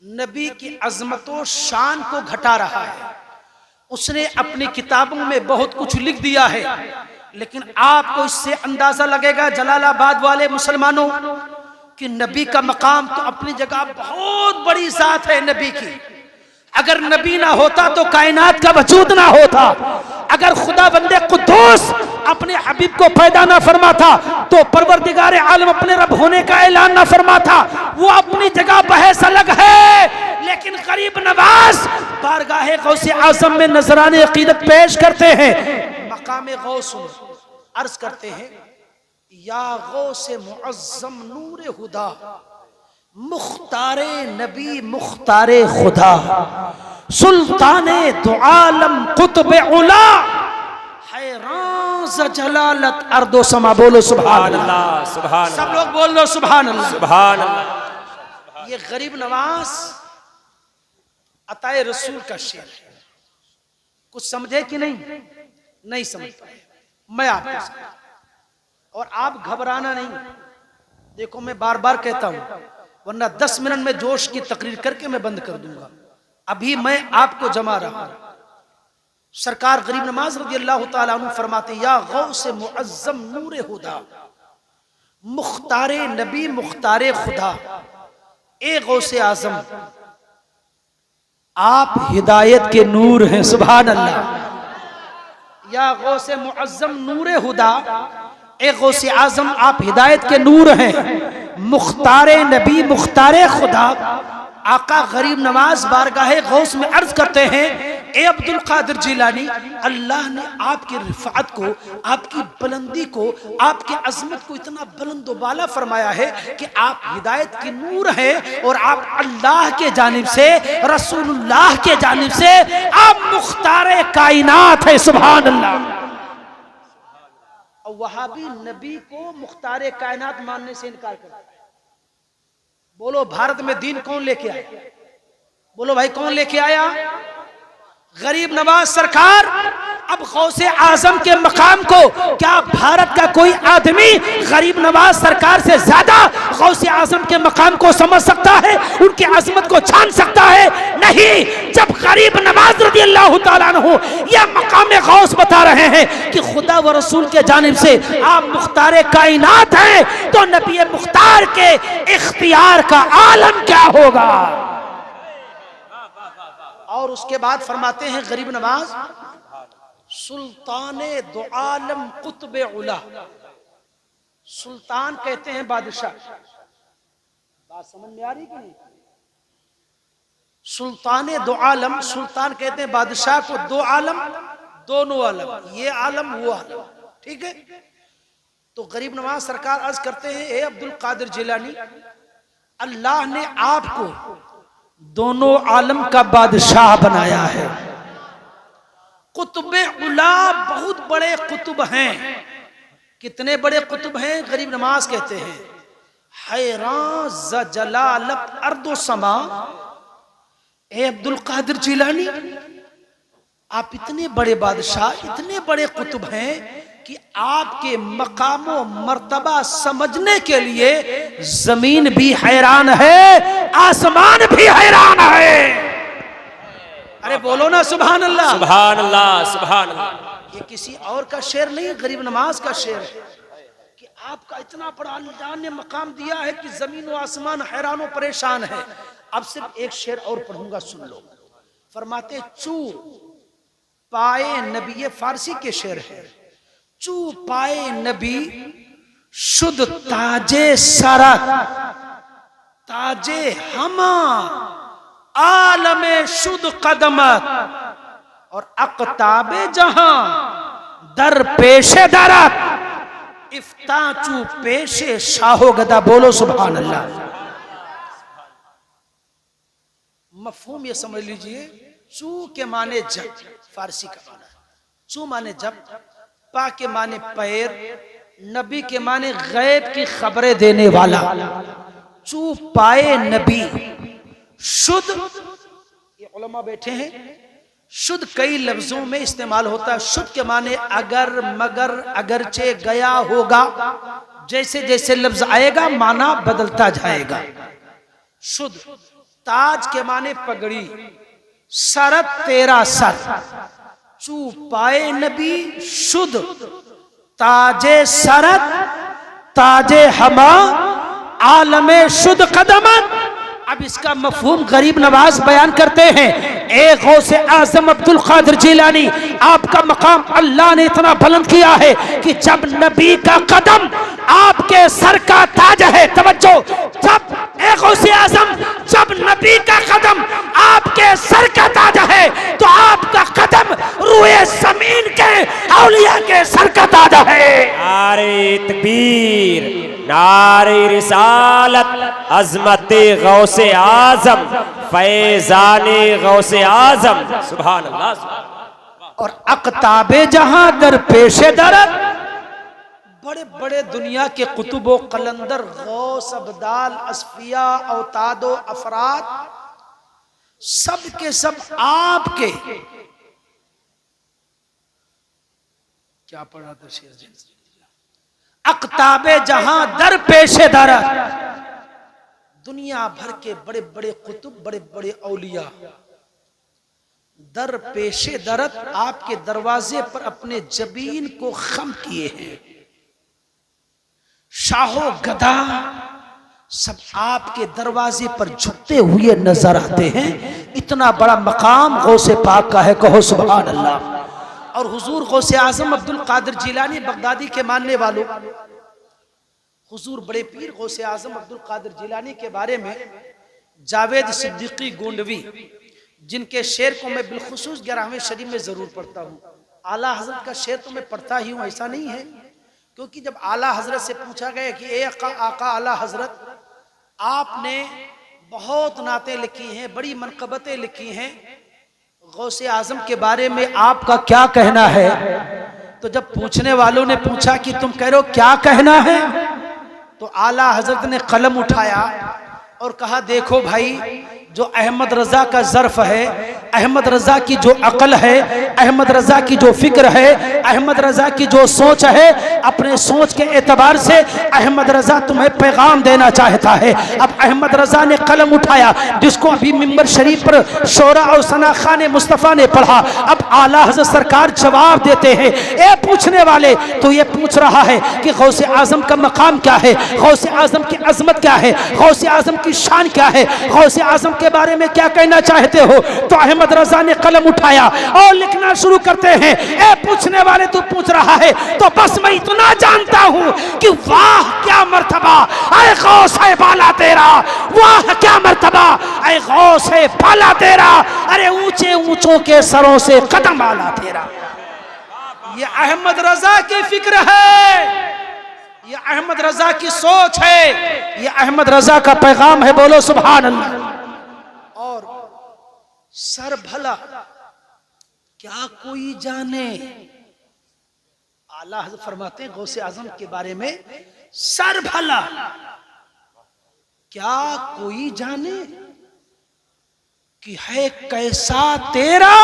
Speaker 1: नबी की अजमतों शान को घटा रहा है। उसने अपनी किताबों में बहुत कुछ लिख दिया है, लेकिन आपको इससे अंदाजा लगेगा जलालाबाद वाले मुसलमानों कि नबी का मकाम तो अपनी जगह बहुत बड़ी जात है नबी की। अगर नबी ना होता तो कायनात का वजूद ना होता। अगर खुदा बंदे कुद्दूस अपने हबीब को पैदा ना फरमाता तो परवरदिगार आलम अपने रब होने का ऐलान ना फरमाता। वो अपनी जगह बहस अलग है, लेकिन गरीब नवाज बारगाहे गौसे आजम में नजराने अकीदत पेश करते हैं। मकाम गौस अर्ज करते हैं, या गौसे मुअज्जम नूरे हुदा, मुख्तारे नबी मुख्तारे खुदा, सुल्ताने दो आलम कुतुब उला, हैरान जलालत अर्दो समा। बोलो सुभान अल्लाह, सुभान अल्लाह। सब लोग बोल लो सुभान अल्लाह, सुभान अल्लाह। ये गरीब नवाज अताए रसूल का शेर है। कुछ समझे कि नहीं? नहीं समझ पाए। मैं आपको, और आप घबराना नहीं। देखो मैं बार बार कहता हूं, वरना 10 मिनट में जोश की तकरीर करके मैं बंद कर दूंगा। अभी मैं आपको जमा रहा हूं। सरकार गरीब नवाज रज़ी अल्लाह तआला अन्हु फरमाते, या गौसे मुअज्जम नूरे हुदा, मुख्तारे नबी मुख्तारे खुदा, ए गौसे आजम आप हिदायत के नूर हैं। सुभान अल्लाह। या गौसे मुअज्जम नूरे हुदा, ए गौसे आजम आप हिदायत के नूर हैं, मुख्तारे नबी मुख्तारे खुदा। आका गरीब नवाज बारगाहे गौस में अर्ज करते हैं, ए अब्दुल कादिर जिलानी, अल्लाह ने आपकी रिफात को, आपकी बुलंदी को, आपकी अजमत को इतना बुलंद बाला फरमाया है कि आप हिदायत की नूर हैं और आप अल्लाह के जानिब से, रसूलुल्लाह के जानिब से आप मुख्तारे कायनात है। सुभान अल्लाह। और वहाबी नबी को मुख्तारे कायनात मानने से इनकार करता है। बोलो भारत में दीन कौन लेके आया? बोलो भाई कौन लेके आया? गरीब नवाज सरकार। अब गौसे आजम के मकाम को क्या भारत का कोई आदमी गरीब नवाज सरकार से ज्यादा गौसे आजम के मकाम को समझ सकता है, उनकी अजमत को जान सकता है? नहीं। जब गरीब नवाज रज़ी अल्लाह तआला अन्हु यह मकाम गौस बता रहे हैं कि खुदा व रसूल के जानिब से आप मुख्तारे कायनात हैं, तो नबी मुख्तार के इख्तियार का आलम क्या होगा? और उसके बाद फरमाते हैं गरीब नवाज, सुल्ताने दो आलम कुतुबे उला। सुल्तान कहते हैं बादशाह। बात समझ में आ रही कि नहीं? सुल्ताने दो आलम, सुल्तान कहते हैं बादशाह को, दो आलम दोनों आलम, ये आलम वो आलम। ठीक है। तो गरीब नवाज सरकार अर्ज करते हैं, ए अब्दुल कादिर जिलानी, अल्लाह ने आपको दोनों आलम का बादशाह बनाया है। कुतुबे उला, बहुत बड़े कुतुब हैं। कितने बड़े कुतुब हैं? गरीब नवाज कहते हैं, हैरान ज जलालत अर्दो समा। ए अब्दुल कादिर जिलानी, आप इतने बड़े बादशाह, इतने बड़े कुतुब हैं कि आपके मकामो मर्तबा समझने के लिए जमीन भी हैरान है, आसमान भी हैरान है। अरे बोलो ना सुभान अल्लाह।
Speaker 2: सुभान अल्लाह, सुभान अल्लाह।
Speaker 1: ये किसी और का शेर नहीं, गरीब नवाज का शेर है कि आपका इतना बड़ा अल्लाह ने मकाम दिया है कि जमीन व आसमान हैरान व परेशान है। अब सिर्फ एक शेर और पढ़ूंगा, सुन लो। फरमाते, चू पाए नबी, ये फारसी के शेर है। चू पाए नबी शुद्ध ताजे सरत, ताजे हमा आलमे शुद्ध कदमत, और अकताबे जहां दर पेशे दरत, इफ्ताचू पेशे शाहो गदा। बोलो सुभान अल्लाह। मफहूम ये समझ लीजिए, चू के माने जब, फारसी का माना चू माने जब, पा के माने पैर, नबी के माने गैब की खबरें देने वाला। चू पाए नबी शुद्ध, ये उलमा बैठे हैं, शुद्ध कई लफ्जों में इस्तेमाल होता है। शुद्ध के माने अगर, मगर, अगरचे, गया, होगा, जैसे जैसे लफ्ज आएगा माना बदलता जाएगा। शुद्ध। ताज के माने पगड़ी, सरत तेरा सर। चू पाए नबी शुद्ध ताजे सरत, ताजे हमा आलमे शुद्ध कदमत। अब इसका मफहूम गरीब नवाज बयान करते हैं, ए गौसे आजम अब्दुल कादिर जिलानी, आपका मकाम अल्लाह ने इतना बुलंद किया है कि जब नबी का कदम आपके सर का ताज है, तवज्जो, जब ए गौसे आजम, जब नबी का कदम आपके सर का ताज है, तो आपका कदम रूए जमीन के औलिया के सर का ताज है।
Speaker 2: नारे तकबीर, नारे रिसालत, अजमते गौसे आजम, फैजाने गौसे आजम। सुभान अल्लाह।
Speaker 1: और अकताबे जहां दर पेशे दरत, बड़े बड़े दुनिया के कुतुबो कलंदर, गौस, अब्दाल, असफिया, औतादो, अफराद, सब के सब आपके, क्या पढ़ा था शेर जी? अकताबे जहां दर पेशे दरत, दुनिया भर के बड़े बड़े कुतुब, बड़े बड़े औलिया दर पेशे दरत आपके दरवाजे पर अपने जबीन को खम किए हैं। शाहो गदा सब आपके दरवाजे पर झुकते हुए नजर आते हैं। इतना बड़ा मकाम गौसे पाक का है, कहो सुभान अल्लाह। और हुजूर गौसे आजम अब्दुल कादिर जिलानी बगदादी के मानने वालों, हुजूर बड़े पीर गौसे आजम अब्दुल कादिर जिलानी के बारे में जावेद सिद्दीकी गोंडवी, जिनके शेर को मैं बिलखुसूस 11वें शरीफ में जरूर पढ़ता हूँ। आला हजरत का शेर तो मैं पढ़ता ही हूँ, ऐसा नहीं है, क्योंकि जब आला हजरत से पूछा गया कि ए आका आला हजरत, आपने बहुत नाते लिखी हैं, बड़ी मनकबतें लिखी हैं, गौसे आजम के बारे में आपका क्या कहना है? तो जब पूछने वालों ने पूछा कि तुम कह रहे हो क्या कहना है, तो आला हजरत ने कलम उठाया और कहा देखो भाई, जो अहमद रजा का ज़र्फ है, अहमद रजा की जो अकल है, अहमद रजा की जो फिक्र है, अहमद रजा की जो सोच है, अपने सोच के एतबार से अहमद रजा तुम्हें पैगाम देना चाहता है। अब अहमद रजा ने कलम उठाया, जिसको अभी मिंबर शरीफ पर शोरा और सना खान मुस्तफ़ा ने पढ़ा। अब आला हज़रत सरकार जवाब देते हैं। ए पूछने वाले, तो ये पूछ रहा है कि गौसे आजम का मकाम क्या है, गौसे आजम की अजमत क्या है, गौसे आजम की शान क्या है, गौसे आजम के बारे में क्या कहना चाहते हो? तो अहमद रजा ने कलम उठाया और लिखना शुरू करते हैं। ए पूछने वाले, तू पूछ रहा है तो बस मैं इतना जानता हूं कि वाह क्या मर्तबा ऐ गौसे बाला तेरा, वाह क्या मर्तबा ऐ गौसे बाला तेरा, अरे ऊंचे ऊंचों के सरों से कदम आला तेरा। ये अहमद रजा की फिक्र है, ये अहमद रजा की सोच है, ये अहमद रजा का पैगाम है। बोलो सुभान अल्लाह। और सर भला क्या कोई जाने, आला हज़रत फरमाते हैं गौसे आजम के बारे में, सर भला क्या कोई जाने कि है कैसा तेरा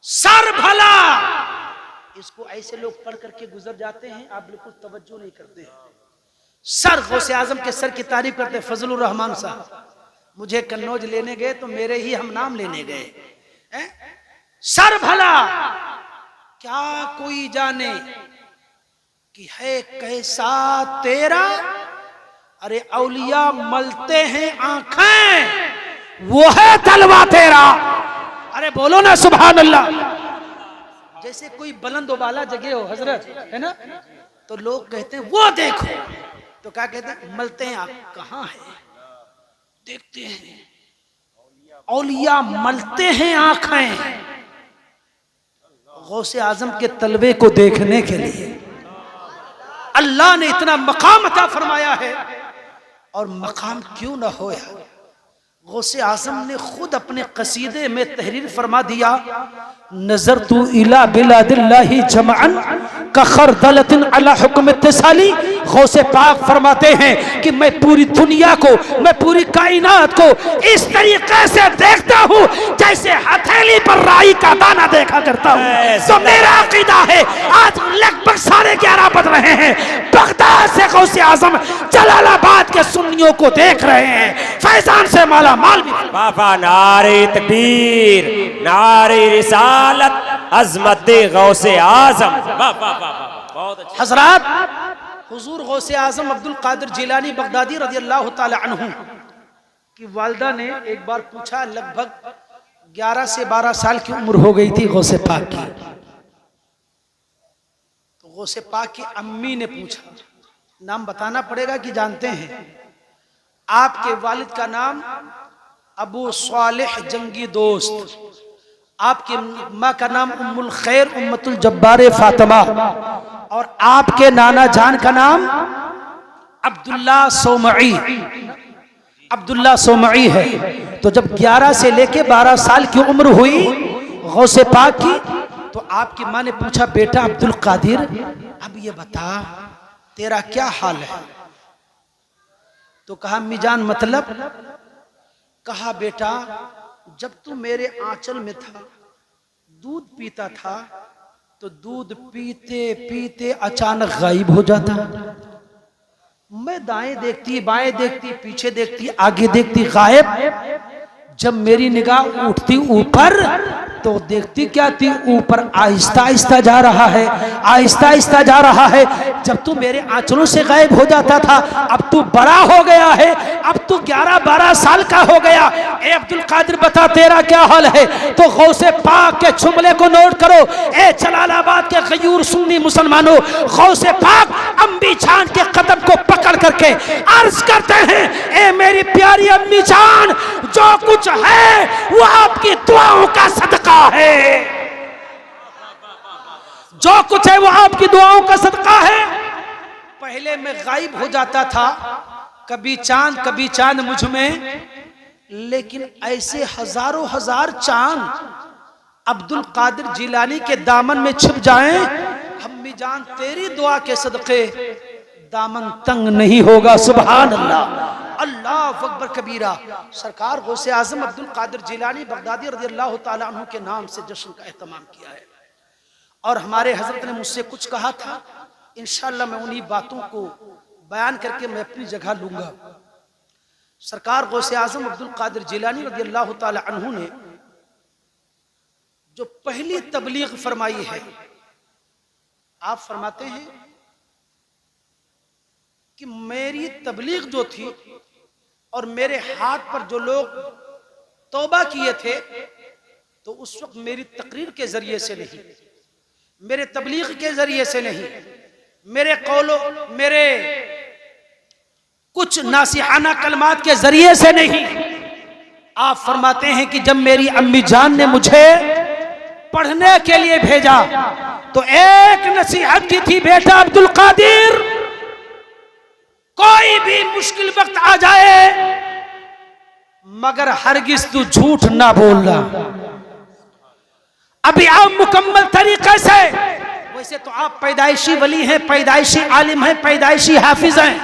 Speaker 1: सर भला। इसको ऐसे लोग पढ़ करके गुजर जाते हैं, आप बिल्कुल तवज्जो नहीं करते हैं। सर गौसे आजम के सर की तारीफ करते हैं फजलुर रहमान साहब। मुझे कन्नौज लेने गए तो मेरे ही हम नाम लेने गए। सर भला क्या कोई जाने कि है कैसा तेरा, अरे औलिया मलते हैं आंखें, वो है तलवा तेरा। अरे बोलो ना सुभान अल्लाह। जैसे कोई बुलंद वाला जगह हो हजरत, है ना, तो लोग कहते हैं वो देखो, तो क्या कहते हैं? मलते हैं आंख। कहाँ है? देखते हैं औलिया मलते हैं आंखें गौसे आजम के तलवे को देखने के लिए। अल्लाह ने इतना मकाम अता फरमाया है, और मकाम क्यों ना हो यार। गौसे आजम ने खुद अपने कसीदे में तहरीर फरमा दिया, नजर तू इला बिलादिल्लाही जमअन का खरदलतिन अला हुक्म इत्तिसाली। गौसे पाक फरमाते हैं कि मैं पूरी दुनिया को, मैं पूरी कायनात को इस तरीके से देखता हूँ जैसे हथेली पर राई का दाना देखा करता हूँ। तो मेरा अकीदा है, आज लगभग 11:30 बज रहे हैं, बगदाद से गौसे आजम जलालाबाद के सुन्नियों को देख रहे हैं, फैजान से माला माल भी।
Speaker 2: बाबा नारे तकबीर, नारे रिसालत, अज़मत गौसे आजम। बहुत अच्छा।
Speaker 1: हजरात, हुजूर गौसे आजम अब्दुल कादिर जिलानी बगदादी रज़ी अल्लाह ताला अन्हु की वालिदा ने एक बार पूछा, लगभग 11 से 12 साल की उम्र हो गई थी गौसे पाक की। तो गौसे पाक की अम्मी ने पूछा, नाम बताना पड़ेगा कि जानते हैं? आपके वालिद का नाम अबू सालिह जंगी दोस्त, आपके माँ का नाम उम्मुल खैर उम्मतुल जब्बार फातिमा, और आपके नाना जान का नाम अब्दुल्ला सोमई, अब्दुल्ला सोमई है। तो जब 11 से लेके 12 साल की उम्र हुई गौसे पाक की, तो आपकी माँ ने पूछा, बेटा अब्दुल कादिर, अब ये बता तेरा क्या हाल है? तो कहा मिजान मतलब? कहा बेटा, जब तू मेरे आंचल में था, दूध पीता था, तो दूध पीते पीते अचानक गायब हो जाता। मैं दाएं देखती, बाएं देखती, पीछे देखती, आगे देखती, गायब। जब मेरी निगाह उठती ऊपर तो देखती क्या थी, ऊपर आहिस्ता आहिस्ता जा रहा है, आहिस्ता आहिस्ता जा रहा है। जब तू मेरे आंचलों से गायब हो जाता था, अब तू बड़ा हो गया है, अब तू 11-12 साल का हो गया। ए अब्दुल कादिर बता तेरा क्या हाल है? तो गौसे पाक के जुमले को नोट करो। ए जलालाबाद के गयूर सुन्नी मुसलमानों, गौसे पाक अम्मी जान के कदम को पकड़ करके अर्ज करते हैं, ए मेरी प्यारी अम्मी जान, जो कुछ है वो आपकी दुआओं का सदका है। जो कुछ है वो आपकी दुआओं का सदका है। पहले मैं गायब हो जाता था, कभी चांद मुझ में, लेकिन ऐसे हजारों हजार चांद अब्दुल कादिर जिलानी के दामन में छिप जाएं, अम्मी जान तेरी दुआ के सदके दामन तंग नहीं होगा। सुभान अल्लाह, अल्लाह अकबर कबीरा। सरकार गौसे आजम अब्दुल कादिर जिलानी बगदादी रज़ियल्लाहु ताला अन्हु के नाम से जश्न का एहतमाम किया है। और हमारे हजरत ने मुझसे कुछ कहा था, इंशाअल्लाह मैं उन्हीं बातों को बयान करके मैं अपनी जगह लूंगा। सरकार गौसे आजम अब्दुल कादिर जिलानी रज़ियल्लाहु ताला अन्हु ने जो पहली तबलीग फरमाई है, आप फरमाते हैं कि मेरी तबलीग जो थी और मेरे हाथ पर जो लोग तौबा किए थे, तो उस वक्त मेरी तकरीर के जरिए से नहीं, मेरे तबलीग के जरिए से नहीं, मेरे कुछ नासिहाना कलमात के जरिए से नहीं। आप फरमाते हैं कि जब मेरी अम्मी जान ने मुझे पढ़ने के लिए भेजा तो एक नसीहत की थी, बेटा अब्दुल कादिर, कोई भी मुश्किल वक्त आ जाए मगर हरगिज तू झूठ ना बोलना। अभी आप मुकम्मल तरीके से, वैसे तो आप पैदाइशी वली हैं, पैदाइशी आलिम हैं, पैदाइशी हाफिज हैं,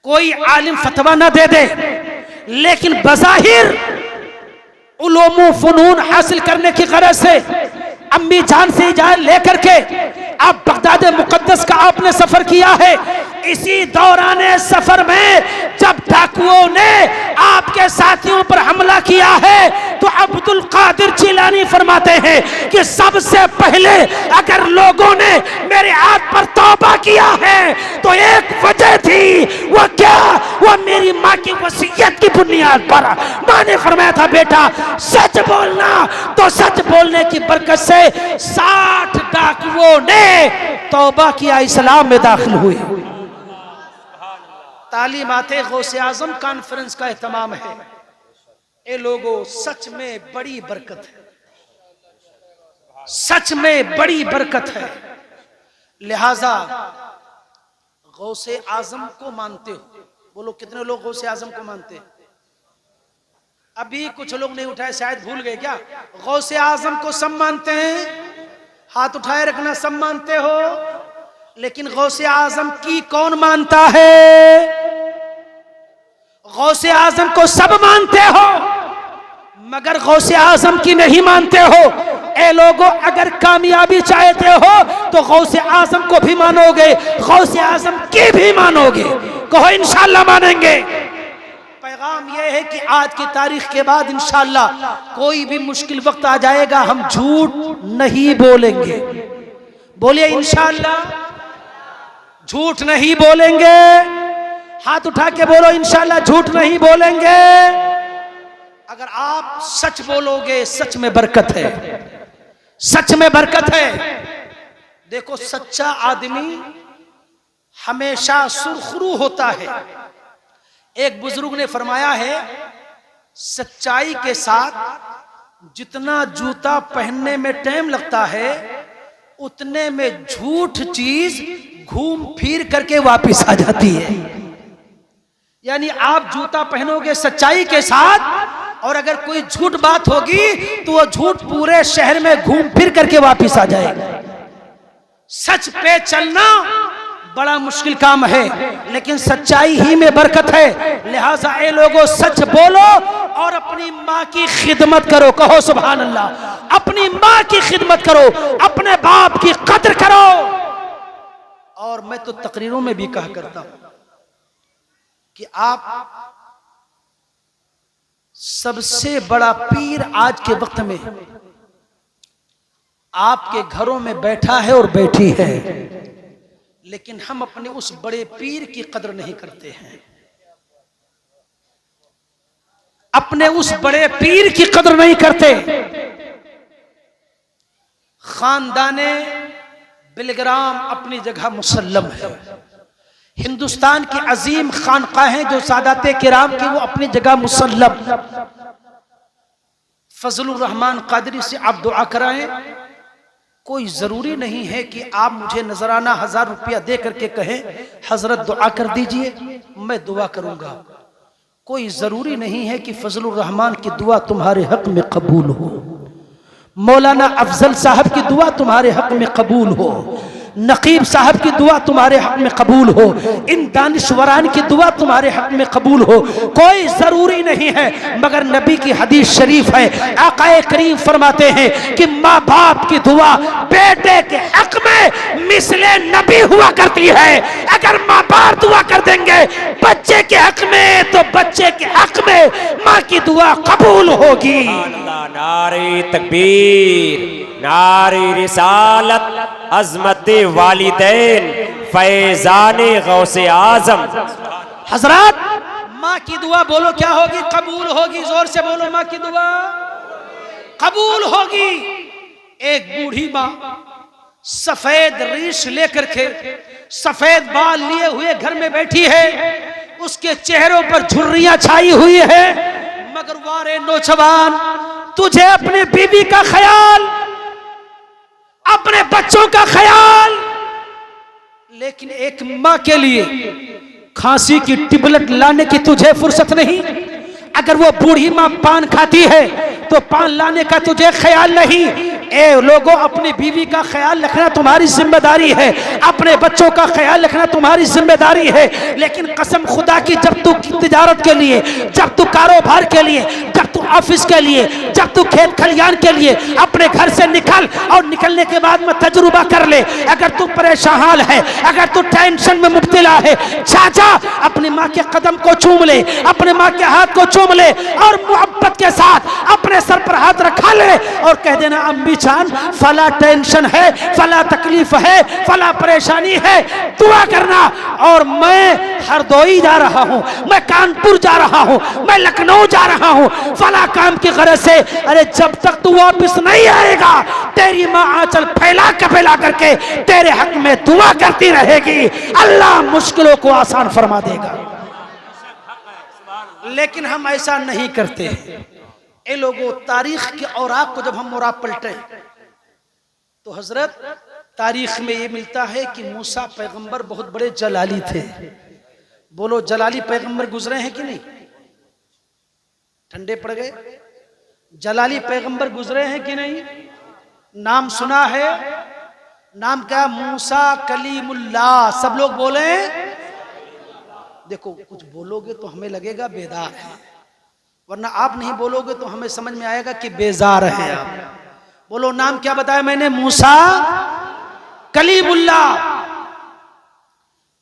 Speaker 1: कोई आलिम फतवा ना दे दे, लेकिन बज़ाहिर उलूम फनून हासिल करने की गरज से अम्मी जान से इजाजत लेकर के आप बगदाद मुकद्दस का आपने सफर किया है। इसी दौरान सफर में जब डाकुओं ने आपके साथियों पर हमला किया है, तो अब्दुल कादिर जिलानी फरमाते हैं कि सबसे पहले अगर लोगों ने मेरे हाथ पर तौबा किया है तो एक वजह थी, वो क्या? वो मेरी माँ की वसीयत की बुनियाद पर। माँ ने फरमाया था, बेटा सच बोलना, तो सच बोलने की बरकत से 60 डाकुओं ने तौबा किया, इस्लाम में दाखिल हुए। तालीमाते गौसे आजम कॉन्फ्रेंस का एहतमाम है। ए लोगों, सच में बड़ी बरकत है, सच में बड़ी बरकत है। लिहाजा गौसे आजम को मानते हो? बोलो कितने लोग गौसे आजम को मानते हैं? अभी कुछ लोग नहीं उठाए, शायद भूल गए क्या? गौसे आजम को सब मानते हैं, हाथ उठाए रखना, सब मानते हो। लेकिन गौसे आजम की कौन मानता है? गौसे आजम को सब मानते हो मगर गौसे आजम की नहीं मानते हो। ए लोगों, अगर कामयाबी चाहते हो तो गौसे आजम को भी मानोगे, गौसे आजम की भी मानोगे। कहो इंशाअल्लाह मानेंगे। पैगाम यह है कि आज की तारीख के बाद इंशाअल्लाह कोई भी मुश्किल वक्त आ जाएगा, हम झूठ नहीं बोलेंगे। बोलिए इंशाअल्लाह झूठ नहीं बोलेंगे। हाथ उठा के बोलो इंशाअल्लाह झूठ नहीं बोलेंगे। अगर आप सच बोलोगे, सच में बरकत है, सच में बरकत है। देखो, सच्चा आदमी हमेशा सुरखरू होता है। एक बुजुर्ग ने फरमाया है, सच्चाई के साथ जितना जूता पहनने में टाइम लगता है, उतने में झूठ चीज घूम फिर करके वापस आ जाती है। यानी आप जूता पहनोगे सच्चाई के साथ, और अगर कोई झूठ बात होगी तो वो झूठ पूरे शहर में घूम फिर करके वापस आ जाएगा। सच पे चलना बड़ा मुश्किल काम है, लेकिन सच्चाई ही में बरकत है। लिहाजा ए लोगों, सच बोलो और अपनी माँ की खिदमत करो। कहो सुभान अल्लाह। अपनी माँ की खिदमत करो, अपने बाप की कदर करो। और मैं तो तकरीरों में भी कहा करता हूं कि आप सबसे बड़ा पीर आज के वक्त में आपके घरों में बैठा है और बैठी है, लेकिन हम अपने उस बड़े पीर की कदर नहीं करते हैं। अपने उस बड़े पीर की कदर नहीं करते। खानदाने बिलग्राम अपनी जगह मुसल्लम है। हिंदुस्तान की अजीम खानकाहें जो सादाते किराम की, वो अपनी जगह मुसल्लम। फजलुर रहमान कादरी से आप दुआ कराएं। कोई जरूरी नहीं है कि आप मुझे नजराना 1000 रुपया दे करके कहें हजरत दुआ कर दीजिए, मैं दुआ करूंगा। कोई जरूरी नहीं है कि फजलुर रहमान की दुआ तुम्हारे हक में कबूल हो, मौलाना अफजल साहब की दुआ तुम्हारे हक में कबूल हो, नकीब साहब की दुआ तुम्हारे हक में कबूल हो, इन दानिश्वरान की दुआ तुम्हारे हक में कबूल हो। कोई जरूरी नहीं है, मगर नबी की हदीस शरीफ है, आकाए करीम फरमाते हैं कि माँ बाप की दुआ बेटे के हक में मिसले नबी हुआ करती है। अगर माँ बाप दुआ कर देंगे बच्चे के हक में, तो बच्चे के हक में माँ की दुआ कबूल होगी।
Speaker 2: नारे तकबीर, नारे रिसालत, अज़मत वालिदैन, फैज़ाने गौसे आज़म।
Speaker 1: हजरत, माँ की दुआ बोलो क्या होगी? कबूल होगी। जोर से बोलो, माँ की दुआ कबूल होगी। एक बूढ़ी माँ सफेद रीश लेकर के, सफेद बाल लिए हुए घर में बैठी है। उसके चेहरों पर झुर्रियां छाई हुई है। मगर वारे नौजवान, तुझे अपने बीवी का ख्याल, अपने बच्चों का ख्याल, लेकिन एक माँ के लिए खांसी की टिबलेट लाने की तुझे फुर्सत नहीं। अगर वो बूढ़ी माँ पान खाती है तो पान लाने का तुझे ख्याल नहीं। ए लोगों, अपनी बीवी का ख्याल रखना तुम्हारी जिम्मेदारी है, अपने बच्चों का ख्याल रखना तुम्हारी जिम्मेदारी है। लेकिन कसम खुदा की, जब तू तिजारत के लिए, जब तू कारोबार के लिए, जब तू ऑफिस के लिए, जब तू खेत खलियान के लिए अपने घर से निकल, और निकलने के बाद में तजुर्बा कर ले। अगर तू परेशान है, अगर तू टेंशन में मुब्तला है, चाचा अपनी माँ के कदम को चूम ले, अपने माँ के हाथ को चूम ले, और मोहब्बत के साथ अपने सर पर हाथ रखा ले और कह देना, अम्मी जान फला टेंशन है, फला तकलीफ है, फला परेशानी है, दुआ करना। और मैं हरदोई जा रहा हूँ, मैं कानपुर जा रहा हूँ, मैं लखनऊ जा रहा हूँ फला काम की गरज से। अरे जब तक तू वापस नहीं आएगा, तेरी माँ आंचल फैला करके तेरे हक में दुआ करती रहेगी। अल्लाह मुश्किलों को आसान फरमा देगा। लेकिन हम ऐसा नहीं करते। ए लोगों, तारीख के औराक को जब हम औराक पलटे तो हजरत तारीख में ये मिलता है कि मूसा पैगंबर बहुत बड़े जलाली थे। बोलो, जलाली पैगंबर गुजरे हैं कि नहीं? ठंडे पड़ गए। जलाली पैगंबर गुजरे हैं कि नहीं? नाम सुना है? नाम क्या? मूसा कलीमुल्लाह। सब लोग बोले। देखो, कुछ बोलोगे तो हमें लगेगा बेदार है, वरना आप नहीं बोलोगे तो हमें समझ में आएगा कि बेजार है आप। बोलो, नाम क्या बताया मैंने? मूसा कलीमुल्लाह।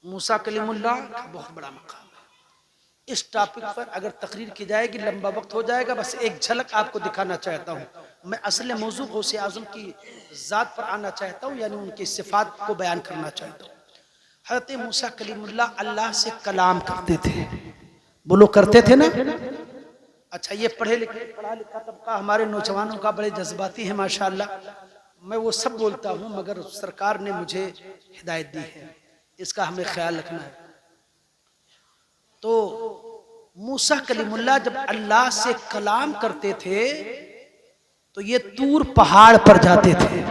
Speaker 1: मूसा कलीमुल्लाह का बहुत बड़ा मकाम है। इस टॉपिक पर अगर तकरीर की जाएगी लंबा वक्त हो जाएगा। बस एक झलक आपको दिखाना चाहता हूँ। मैं असल मौजू गौसे आज़म की ज़ात पर आना चाहता हूँ, यानी उनकी सिफात को बयान करना चाहता हूँ। हज़रत मूसा कलीमुल्लाह अल्लाह से कलाम करते थे। बोलो, करते थे ना? अच्छा, ये पढ़ा लिखा तबका हमारे नौजवानों का बड़े जज्बाती है माशाअल्लाह। मैं वो सब बोलता हूँ, मगर सरकार ने मुझे हिदायत दी है, इसका हमें ख्याल रखना है। तो मूसा कलीमुल्लाह जब अल्लाह से कलाम करते थे तो ये तूर पहाड़ पर जाते थे।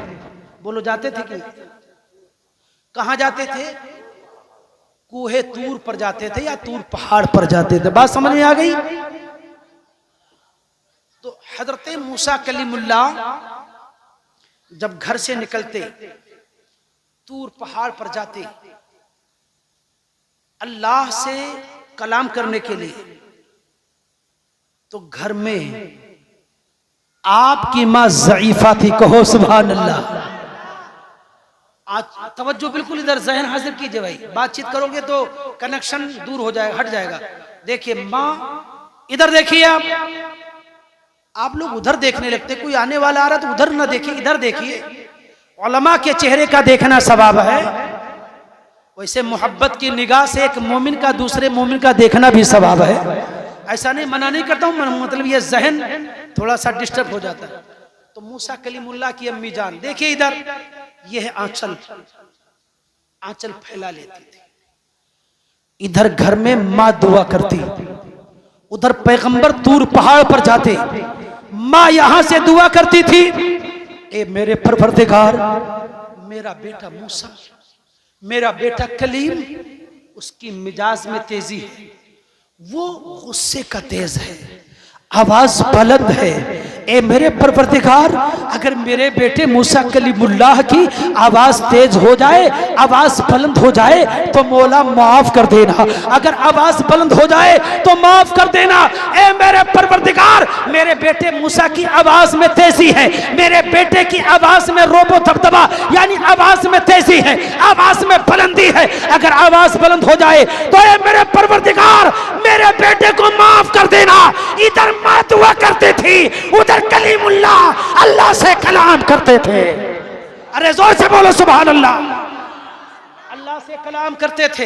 Speaker 1: बोलो, जाते थे कि कहाँ जाते थे? कूहे तूर पर जाते थे या तूर पहाड़ पर जाते थे? बात समझ में आ गई? तो हजरत मूसा कलीमुल्लाह जब घर से निकलते, तूर पहाड़ पर जाते अल्लाह से कलाम करने के लिए, तो घर में आपकी मां ज़ईफा थी। कहो सुभान अल्लाह। आज तवज्जो बिल्कुल इधर जहन हाजिर कीजिए भाई। बातचीत करोगे तो कनेक्शन दूर हो जाएगा, हट जाएगा। देखिए, माँ इधर देखिए आप लोग उधर देखने लगते, कोई आने वाला आ रहा तो उधर ना देखिए, इधर देखिए। उलमा के चेहरे का देखना सवाब है, वैसे मोहब्बत की निगाह से एक मोमिन का दूसरे मोमिन का देखना भी सवाब है। ऐसा नहीं, मना नहीं करता हूँ, मतलब ये जहन थोड़ा सा डिस्टर्ब हो जाता है। तो मूसा कलीमुल्लाह की अम्मी जान देखिए इधर, ये है आंचल, आंचल फैला लेती थी। इधर घर में माँ दुआ करती, उधर पैगंबर तूर पहाड़ पर जाते, माँ यहां से दुआ करती थी, ए मेरे परवरदिगार, मेरा बेटा मूसा, मेरा बेटा कलीम, उसकी मिजाज में तेजी है, वो गुस्से का तेज है, आवाज बुलंद है। ए मेरे परवरदिगार, अगर मेरे बेटे मूसा कलीमुल्लाह की आवाज तेज हो जाए, आवाज बुलंद हो जाए तो मौला माफ कर देना, अगर आवाज बुलंद हो जाए तो माफ कर देना। ए मेरे परवरदिगार, मेरे बेटे मूसा की आवाज में तेजी है, मेरे बेटे की आवाज में रोबो धबधबा यानी आवाज में तेजी है, आवाज में बुलंदी है, अगर आवाज बुलंद हो जाए तो ए मेरे परवरदिगार, मेरे बेटे को माफ कर देना। इधर माँ दुआ करती थी, उधर कलीमुल्लाह अल्लाह से कलाम करते थे। अरे जोर से बोलो सुभान अल्लाह। अल्लाह से कलाम करते थे।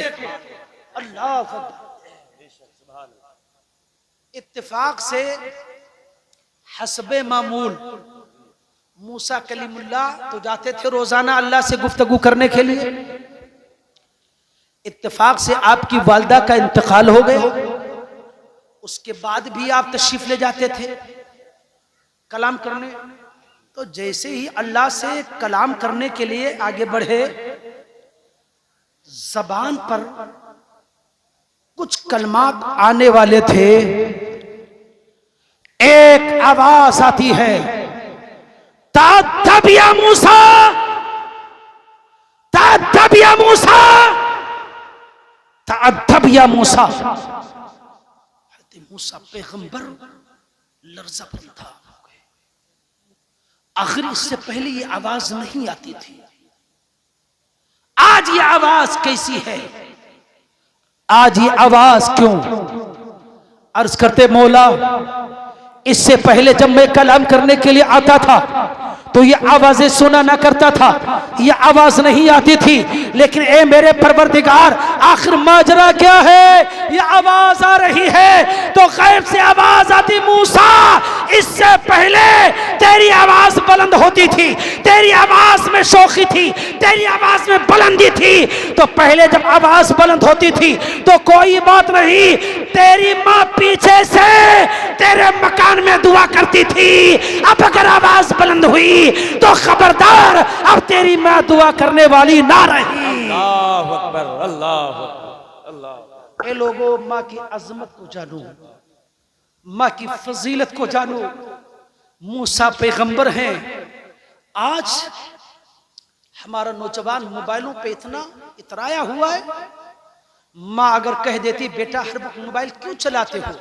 Speaker 1: अल्लाह इत्तेफाक से हस्बे मामूल मूसा कलीमुल्लाह तो जाते थे रोजाना अल्लाह से गुफ्तगू करने के लिए। इत्तेफाक से आपकी वालिदा का इंतकाल हो गया, उसके बाद भी आप तशरीफ ले जाते थे कलाम करने। तो जैसे ही अल्लाह से कलाम करने के लिए आगे बढ़े, जबान पर कुछ कलमात आने वाले थे, एक आवाज आती है, ताअद्दब या मूसा, ताअद्दब या मूसा, ताअद्दब या मूसा। मूसा पैगंबर लर्जा बनता हो गए। आखिर इससे पहले ये आवाज नहीं आती थी, आज ये आवाज कैसी है, आज ये आवाज क्यों? अर्ज करते मौला, इससे पहले जब मैं कलाम करने के लिए आता था तो ये आवाजें सुना ना करता था, ये आवाज नहीं आती थी, लेकिन ए मेरे परवरदिगार, आखिर माजरा क्या है? ये आवाज आ रही है तो गैब से आवाज आती, मूसा इससे पहले तेरी आवाज बुलंद होती थी, तेरी आवाज में शौखी थी, तेरी आवाज में बुलंदी थी। तो पहले जब आवाज बुलंद होती थी तो कोई बात नहीं, तेरी माँ पीछे से तेरे मकान में दुआ करती थी, अब अगर आवाज बुलंद हुई तो खबरदार, अब तेरी माँ दुआ करने वाली ना रही।
Speaker 2: अल्लाह अकबर, अल्लाह अल्लाह।
Speaker 1: ए लोगों, माँ की अजमत को जानो, माँ की फजीलत को जानो। मूसा पैगंबर हैं। आज हमारा नौजवान मोबाइलों पे इतना इतराया हुआ है, माँ अगर कह देती बेटा हर वक्त मोबाइल क्यों चलाते हो,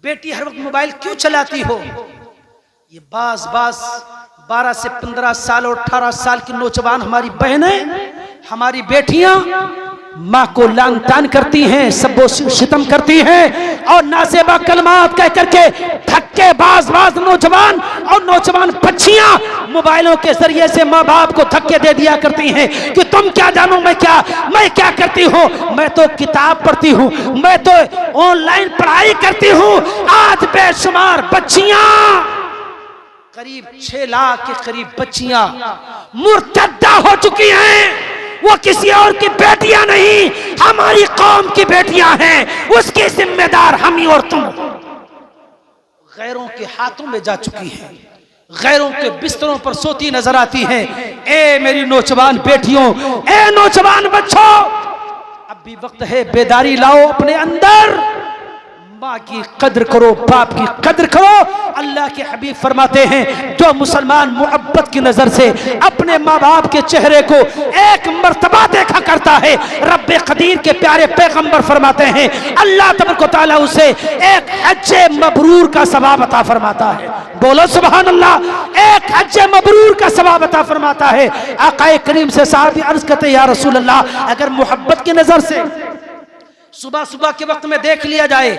Speaker 1: बेटी हर वक्त मोबाइल क्यों चलाती हो, ये बास 12 से 15 साल और 18 साल की नौजवान हमारी बहनें, हमारी बेटियां माँ को लान तान करती हैं, सबो सितम करती हैं और नासेबा कलमात कह करके धक्के बाज नौजवान और नौजवान बच्चियां मोबाइलों के जरिए से माँ बाप को धक्के दे दिया करती हैं कि तुम क्या जानो मैं क्या करती हूँ, मैं तो किताब पढ़ती हूँ, मैं तो ऑनलाइन पढ़ाई करती हूँ। आज बेशुमार बच्चियां, करीब 6 लाख के करीब बच्चियां मुर्तद्दा हो चुकी हैं। वो किसी और की बेटियां नहीं, हमारी कौम की बेटियां हैं, उसकी जिम्मेदार हम ही और तुम। गैरों के हाथों में जा चुकी हैं, गैरों के बिस्तरों पर सोती नजर आती हैं। ए मेरी नौजवान बेटियों, ए नौजवान बच्चों, अब भी वक्त है, बेदारी लाओ अपने अंदर, माँ की कद्र करो, बाप की कद्र करो। अल्लाह के हबीब फरमाते हैं, जो मुसलमान मुहब्बत की नजर से अपने माँ बाप के चेहरे को एक मर्तबा देखा करता है, रब्बे कदीर के प्यारे पैगंबर फरमाते हैं अल्लाह तबारक व तआला उसे एक हज्जे मबरूर का सवाब अता फरमाता है। बोलो सुभान अल्लाह। एक हज्जे मबरूर का सवाब अता फरमाता है। आकाए करीम से साहब अर्ज करते या रसूल अल्लाह, अगर मोहब्बत की नजर से सुबह सुबह के वक्त में देख लिया जाए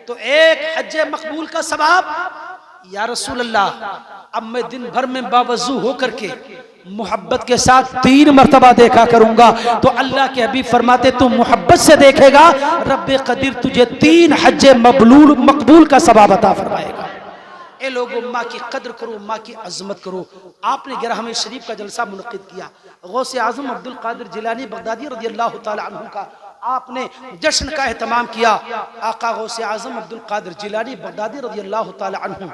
Speaker 1: तो एक हज मकबूल का सवाब, या रसूल अल्लाह अब मैं दिन भर में बावजू होकर के मोहब्बत के साथ 3 मर्तबा देखा करूंगा। तो अल्लाह के हबीब फरमाते तू मोहब्बत से देखेगा, रब्बे कदीर तुझे 3 हज मकबूल का सवाब अता फरमाएगा। ए लोगों, माँ की कद्र करो, माँ की अजमत करो। आपने 11वें शरीफ का जलसा मुनक़िद किया। गौसे आज़म अब्दुल कादिर जिलानी बगदादी रज़ियल्लाहु ताला अन्हु का आपने जश्न का एहतमाम किया। आका गौसे आज़म अब्दुल कादिर जिलानी बगदादी रज़ियल्लाहु ताला अन्हु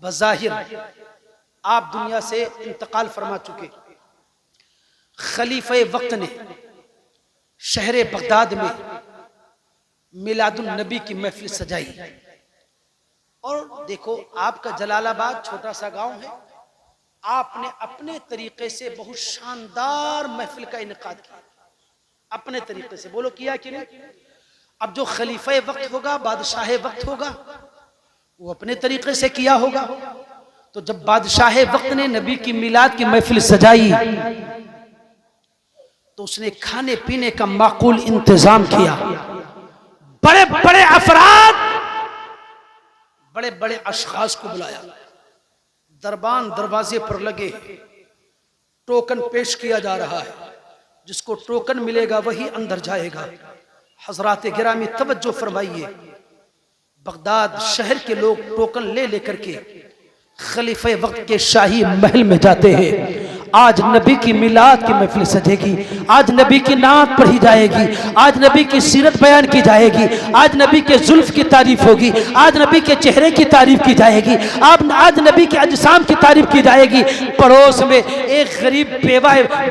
Speaker 1: बज़ाहिर आप दुनिया से इंतकाल फरमा चुके। खलीफे वक्त ने शहर बगदाद में मिलादुन नबी की महफिल सजाई। और देखो, आपका जलालाबाद छोटा सा गांव है, आपने अपने तरीके से बहुत शानदार महफिल का इनेकाद किया, अपने तरीके से। बोलो किया कि नहीं? अब जो खलीफे वक्त होगा, बादशाह वक्त होगा, वो अपने तरीके से किया होगा। तो जब बादशाह वक्त ने नबी की मिलाद की महफिल सजाई तो उसने खाने पीने का माकूल इंतजाम किया। बड़े बड़े अफराद, बड़े बड़े अशखास को बुलाया। दरबान दरवाजे पर लगे, टोकन पेश किया जा रहा है। जिसको टोकन मिलेगा वही अंदर जाएगा। हजरात गिरामी तवज्जो फरमाइए, बगदाद शहर के लोग टोकन ले लेकर के खलीफे वक्त के शाही महल में जाते हैं। आज नबी की मिलाद की महफिल सजेगी, आज नबी की नात पढ़ी जाएगी, आज नबी की सीरत बयान की जाएगी, आज नबी के जुल्फ की तारीफ होगी, आज नबी के चेहरे की तारीफ की जाएगी, आज नबी के अजसाम की तारीफ की जाएगी। पड़ोस में एक गरीब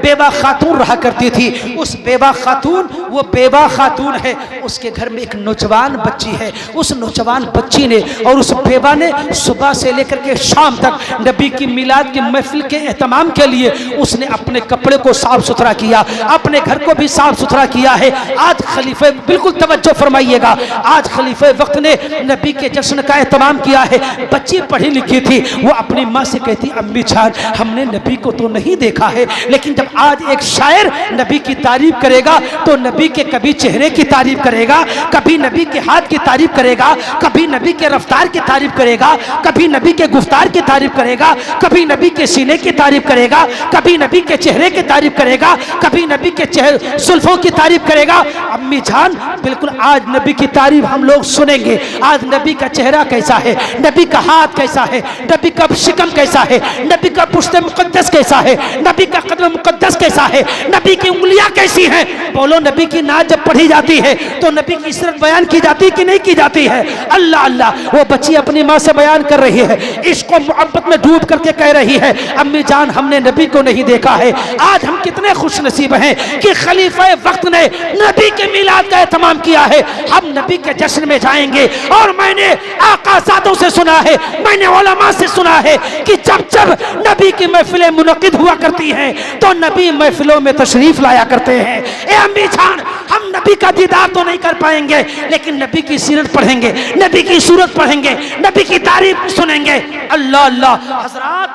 Speaker 1: बेवा खातून रहा करती थी। उस बेवा खातून, वो बेवा खातून है, उसके घर में एक नौजवान बच्ची है। उस नौजवान बच्ची ने और उस बेवा ने सुबह से लेकर के शाम तक नबी की मिलाद की महफिल के एहतमाम के लिए उसने अपने कपड़े को साफ सुथरा किया, अपने घर को भी साफ सुथरा किया है। आज खलीफे, बिल्कुल तवज्जो फरमाइएगा, आज खलीफे वक्त ने नबी के जश्न का एहतमाम किया है। बच्ची पढ़ी लिखी थी, वो अपनी माँ से कहती अम्मी जान हमने नबी को तो नहीं देखा है, लेकिन जब आज एक शायर नबी की तारीफ करेगा तो नबी के कभी चेहरे की तारीफ करेगा, कभी नबी के हाथ की तारीफ करेगा, कभी नबी के रफ्तार की तारीफ करेगा, कभी नबी के गुफ्तार की तारीफ करेगा, कभी नबी के सीने की तारीफ करेगा, कभी नबी के चेहरे की तारीफ करेगा, कभी नबी के चेहरे सुल्फों की तारीफ करेगा। अम्मी जान बिल्कुल आज नबी की तारीफ हम लोग सुनेंगे। आज नबी का चेहरा कैसा है, नबी का हाथ कैसा है, नबी का शिकम कैसा है, नबी का पुश्ते मुकद्दस कैसा है, नबी का कदम मुकद्दस कैसा है, नबी की उंगलियां कैसी हैं। बोलो, नबी की नात जब पढ़ी जाती है तो नबी की सीरत बयान की जाती है कि नहीं की जाती है? अल्लाह अल्लाह, वो बच्ची अपनी माँ से बयान कर रही है, इश्क और मोहब्बत में डूब करके कह रही है अम्मी जान हमने नबी को नहीं देखा है। आज हम कितने खुश नसीब हैं कि खलीफे वक्त ने नबी के मिलाद का एहतमाम किया है। हम नबी के जश्न में जाएंगे। और मैंने आकाज़ादों से सुना है, मैंने उलमा से सुना है कि जब जब नबी की महफिलें मुनक़िद हुआ करती हैं तो नबी महफिलों में तशरीफ लाया करते हैं। ए अम्मी जान, हम नबी का दीदार तो नहीं कर पाएंगे, लेकिन नबी की सीरत पढ़ेंगे, नबी की सूरत पढ़ेंगे, नबी की तारीफ सुनेंगे। अल्लाह अल्लाह। हज़रात,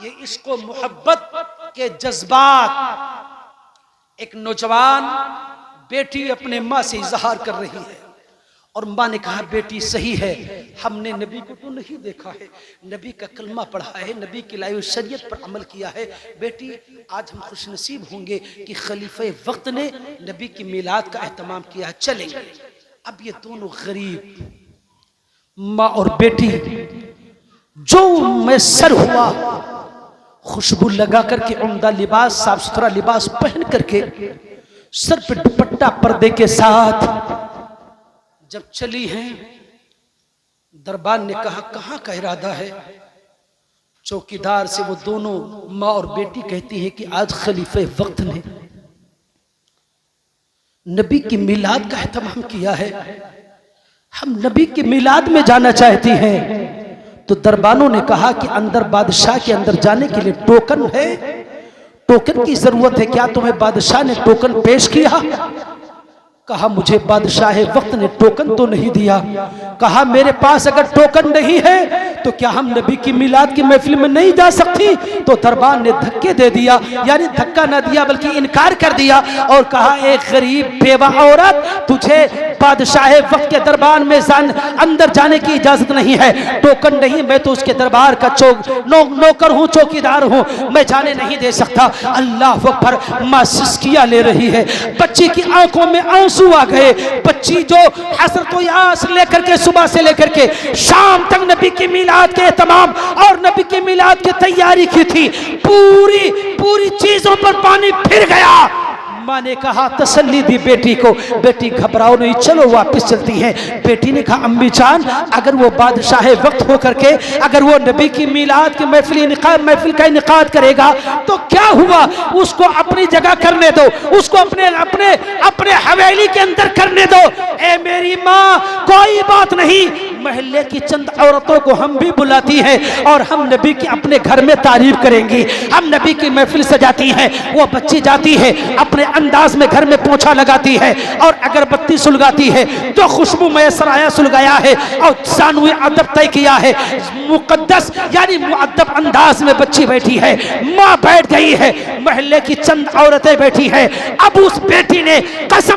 Speaker 1: ये इश्क व मोहब्बत के जज्बात एक नौजवान बेटी अपने माँ से इजहार कर रही है। और माँ ने कहा बेटी सही है, हमने नबी को तो नहीं देखा है, नबी का कलमा पढ़ा है, नबी की लाई हुई शरीयत पर अमल किया है। बेटी आज हम खुशनसीब होंगे कि खलीफे वक्त ने नबी की मिलाद का एहतमाम किया है, चलेंगे। अब ये दोनों गरीब माँ और बेटी जो मैसर हुआ, खुशबू लगा करके, उम्दा लिबास, साफ सुथरा लिबास पहन करके, सर पे दुपट्टा पर्दे के साथ जब चली हैं, दरबार ने कहा कहाँ का इरादा है? चौकीदार से वो दोनों माँ और बेटी कहती है कि आज खलीफे वक्त ने नबी की मिलाद का एहतमाम किया है, हम नबी की मिलाद में जाना चाहती हैं। तो दरबानों ने कहा कि अंदर बादशाह के अंदर जाने के लिए टोकन है, टोकन की जरूरत है क्या? तुम्हें बादशाह ने टोकन पेश किया? कहा मुझे बादशाह वक्त ने टोकन तो नहीं दिया। कहा मेरे पास अगर टोकन नहीं है तो क्या हम नबी की मिलाद की महफिल में नहीं जा सकती? तो दरबार ने धक्के दे दिया, यानी धक्का न दिया बल्कि इनकार कर दिया और कहा एक गरीब बेवा औरत तुझे बादशाह वक्त के दरबार में अंदर जाने की इजाजत नहीं है, टोकन नहीं, मैं तो उसके दरबार का नौकर हूँ, चौकीदार हूँ, मैं जाने नहीं दे सकता। अल्लाह अकबर। माँ सिसकियाँ ले रही है, बच्ची की आंखों में आंसू आ गए। बच्ची जो हसरत व यास लेकर के सुबह से लेकर के शाम तक नबी की मिलाद के तमाम और नबी की मिलाद की तैयारी की थी, पूरी चीजों पर पानी फिर गया। माँ ने कहा, तसल्ली दी बेटी को, बेटी घबराओ नहीं, चलो वापस चलती हैं। बेटी ने कहा, अम्मी जान, अगर वो बादशाह वक्त हो करके अगर वो नबी की मिलाद की महफिल का इनेकाद करेगा तो क्या हुआ, उसको अपनी जगह करने दो, उसको अपने हवेली के अंदर करने दो। ए मेरी माँ, कोई बात नहीं, महल्ले की चंद औरतों को हम भी बुलाती हैं और हम नबी की अपने घर में तारीफ करेंगी, हम नबी की महफिल सजाती हैं। वो बच्ची जाती है, अपने अंदाज में घर में पोछा लगाती है और अगरबत्ती सुलगाती है, तो खुशबू मैसराया सुलगाया है और सानवी अदब तय किया है, मुकद्दस यानी मुअद्दब अंदाज में बच्ची बैठी है, माँ बैठ गई है, महल्ले की चंद औरतें बैठी हैं। अब उस बेटी ने कसम